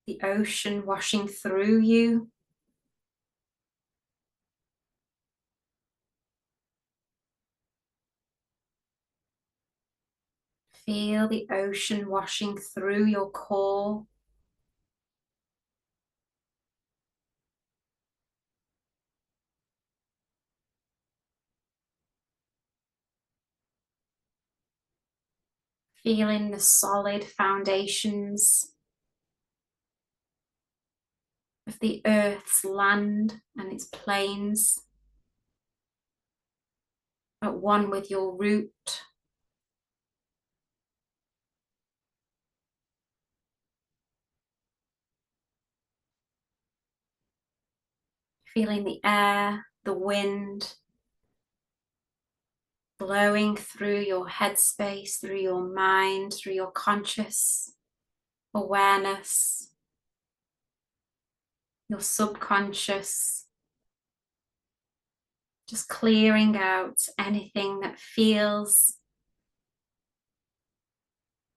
The ocean washing through you. Feel the ocean washing through your core. Feeling the solid foundations of the earth's land and its plains, at one with your root. Feeling the air, the wind, blowing through your headspace, through your mind, through your conscious awareness, your subconscious, just clearing out anything that feels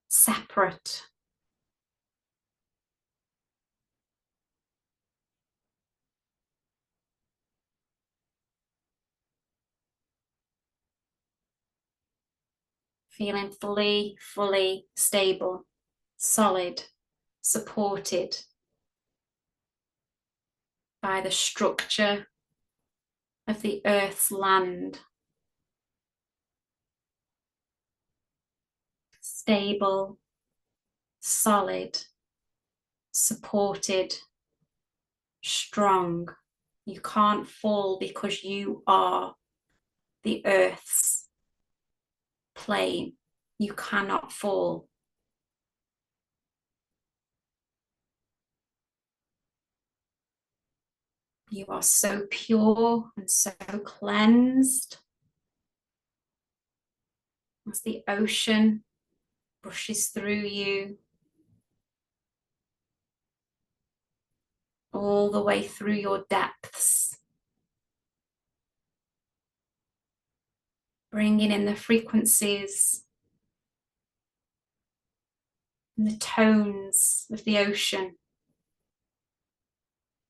separate. Feeling fully stable, solid, supported by the structure of the earth's land. Stable, solid, supported, strong. You can't fall because you are the earth's plane. You cannot fall. You are so pure and so cleansed as the ocean brushes through you, all the way through your depths, bringing in the frequencies and the tones of the ocean.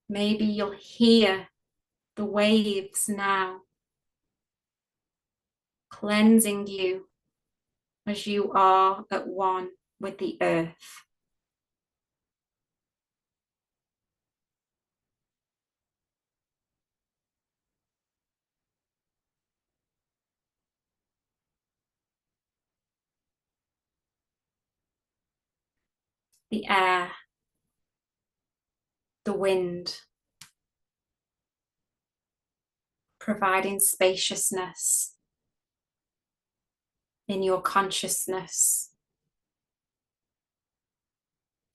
Maybe you'll hear the waves now, cleansing you as you are at one with the earth. The air, the wind, providing spaciousness in your consciousness,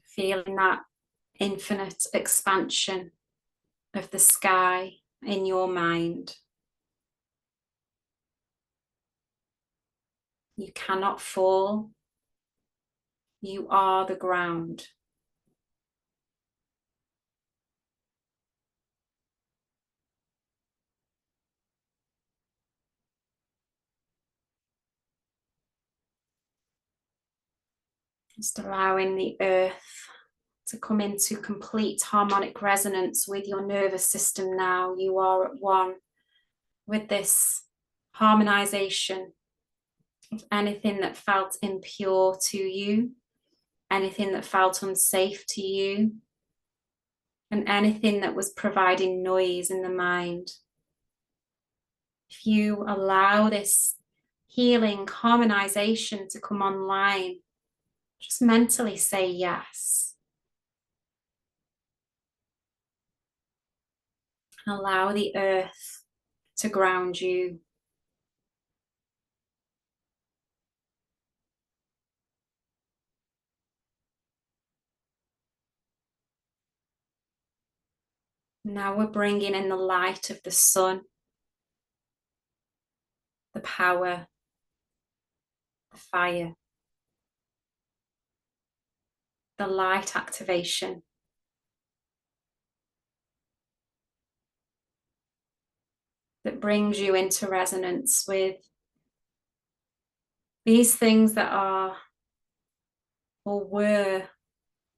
feeling that infinite expansion of the sky in your mind. You cannot fall. You are the ground. Just allowing the earth to come into complete harmonic resonance with your nervous system now. You are at one with this harmonization of anything that felt impure to you, anything that felt unsafe to you, and anything that was providing noise in the mind. if you allow this healing harmonization to come online, just mentally say yes. Allow the earth to ground you. Now we're bringing in the light of the sun, the power, the fire, the light activation. That brings you into resonance with these things that are or were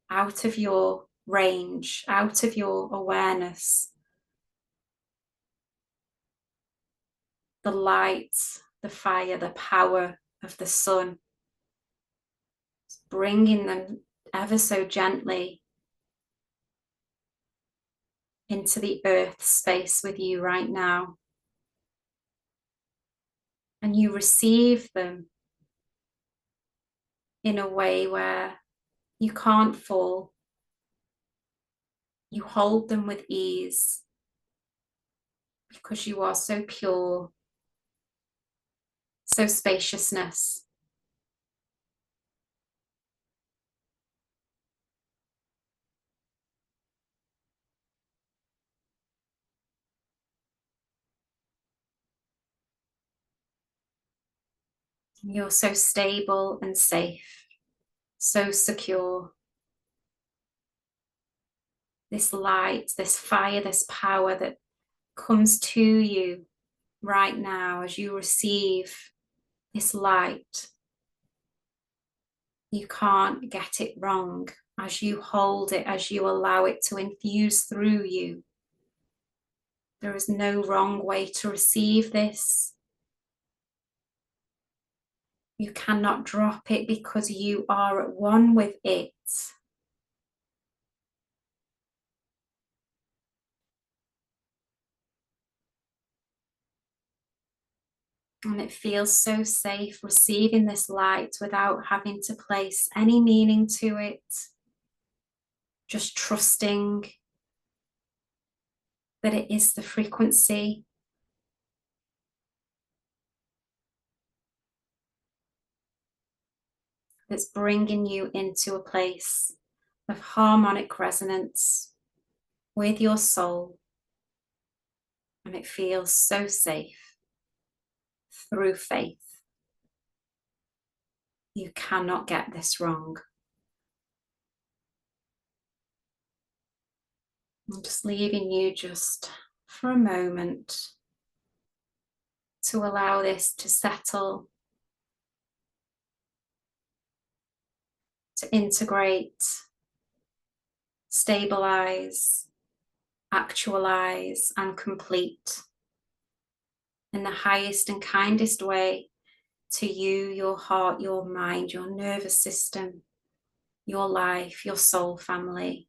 out of your range, out of your awareness. The light, the fire, the power of the sun, bringing them ever so gently into the earth space with you right now. And you receive them in a way where you can't fall. You hold them with ease because you are so pure, so spaciousness. You're so stable and safe, so secure. This light, this fire, this power that comes to you right now as you receive this light. You can't get it wrong as you hold it, as you allow it to infuse through you. There is no wrong way to receive this. You cannot drop it because you are at one with it. And it feels so safe receiving this light without having to place any meaning to it. Just trusting that it is the frequency that's bringing you into a place of harmonic resonance with your soul. And it feels so safe through faith. You cannot get this wrong. I'm just leaving you just for a moment to allow this to settle, to integrate, stabilize, actualize, and complete in the highest and kindest way to you, your heart, your mind, your nervous system, your life, your soul family.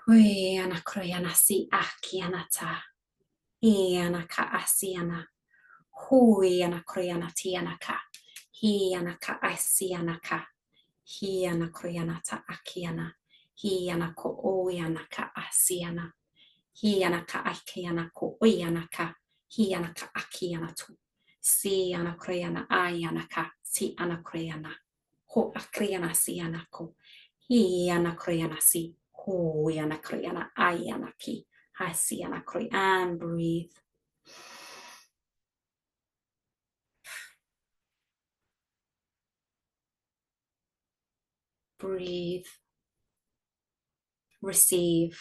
Hui ana kroyana si aki anata. I ana ka asi ana. Hui ana kroyana ti anaka. Hi ana ka asi anaka. Hi ana kroyana ta aki ana. Hi ana ko oi ana ka asi ana. Hi ana ka aki ana ko oi ana ka. Hi ana ka aki ana tu. Si ana kroyana ai ana ka. Si ana kroyana. Ho akriana si ana ko. Hi ana kroyana si. Ho ana kroyana ai ana ki. I see and I cry and breathe. Breathe. Receive.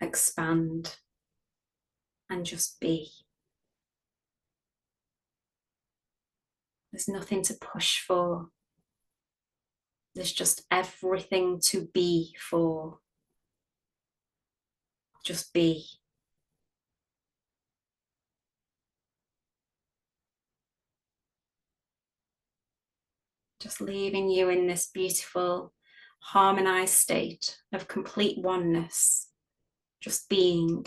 Expand. And just be. There's nothing to push for. There's just everything to be for. Just be. Just leaving you in this beautiful harmonized state of complete oneness, just being,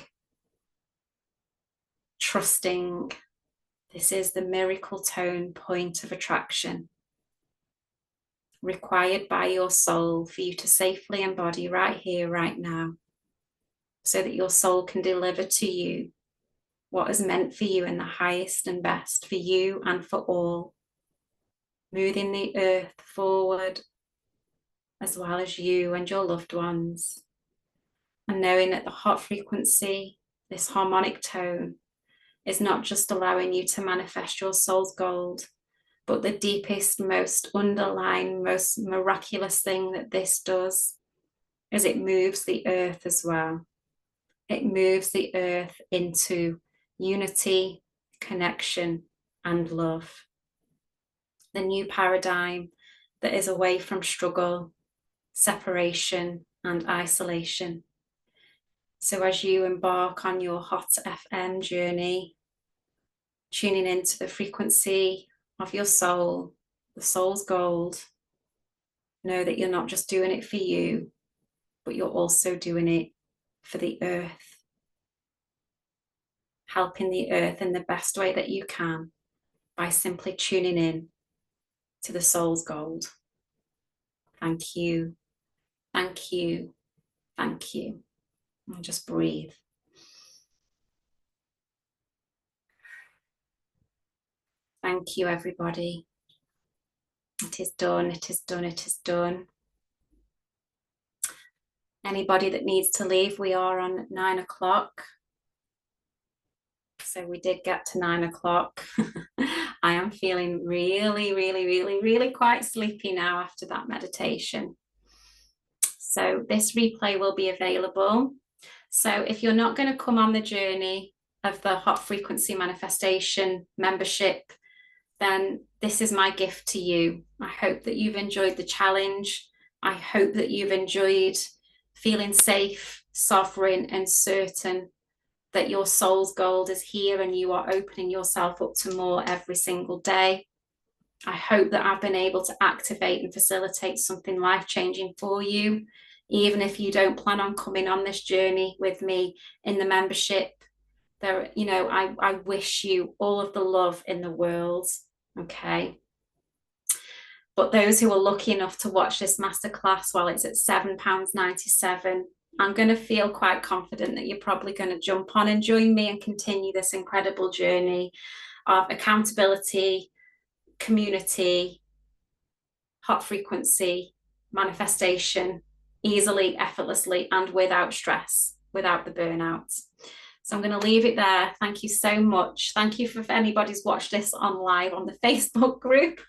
trusting. This is the miracle tone point of attraction required by your soul for you to safely embody right here, right now, so that your soul can deliver to you what is meant for you in the highest and best for you and for all, moving the earth forward, as well as you and your loved ones, and knowing that the hot frequency, this harmonic tone, is not just allowing you to manifest your soul's gold, but the deepest, most underlying, most miraculous thing that this does is it moves the earth as well. It moves the earth into unity, connection, and love. The new paradigm that is away from struggle, separation, and isolation. So as you embark on your Hot FM journey, tuning into the frequency of your soul, the soul's gold, know that you're not just doing it for you, but you're also doing it for the earth, helping the earth in the best way that you can by simply tuning in to the soul's gold. Thank you, thank you, thank you. And just breathe. Thank you, everybody. It is done, it is done, it is done. Anybody that needs to leave, we are on 9 o'clock. So we did get to 9 o'clock. I am feeling really, really, really, really quite sleepy now after that meditation. So this replay will be available. So if you're not going to come on the journey of the Hot Frequency Manifestation membership, then this is my gift to you. I hope that you've enjoyed the challenge. I hope that you've enjoyed feeling safe, sovereign, and certain that your soul's gold is here and you are opening yourself up to more every single day. I hope that I've been able to activate and facilitate something life-changing for you, even if you don't plan on coming on this journey with me in the membership. There, you know, I wish you all of the love in the world, okay? But those who are lucky enough to watch this masterclass while it's at £7.97, I'm going to feel quite confident that you're probably going to jump on and join me and continue this incredible journey of accountability, community, hot frequency, manifestation, easily, effortlessly, and without stress, without the burnout. So I'm going to leave it there. Thank you so much. Thank you if anybody's watched this on live on the Facebook group.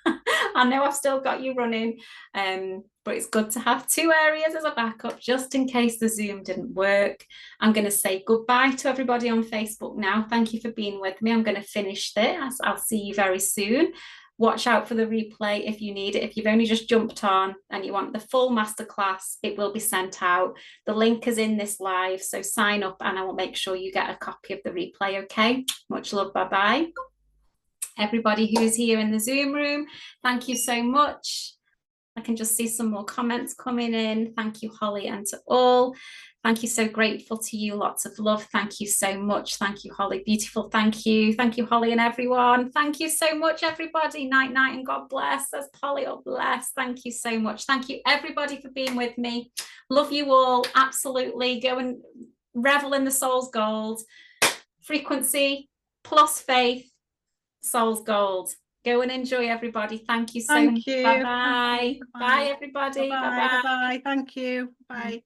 I know I've still got you running, but it's good to have two areas as a backup just in case the Zoom didn't work. I'm going to say goodbye to everybody on Facebook now. Thank you for being with me. I'm going to finish this. I'll see you very soon. Watch out for the replay if you need it. If you've only just jumped on and you want the full masterclass, it will be sent out. The link is in this live, so sign up and I will make sure you get a copy of the replay, okay? Much love, bye-bye. Everybody who's here in the Zoom room, thank you so much. I can just see some more comments coming in. Thank you, Holly, and to all. Thank you, so grateful to you. Lots of love. Thank you so much. Thank you, Holly. Beautiful. Thank you. Thank you, Holly, and everyone. Thank you so much, everybody. Night, night, and God bless. As Holly, oh bless. Thank you so much. Thank you, everybody, for being with me. Love you all. Absolutely. Go and revel in the soul's gold. Frequency plus faith. Soul's gold. Go and enjoy, everybody. Thank you so much. Bye-bye. Bye, everybody. Bye-bye. Bye-bye. Thank you. Bye.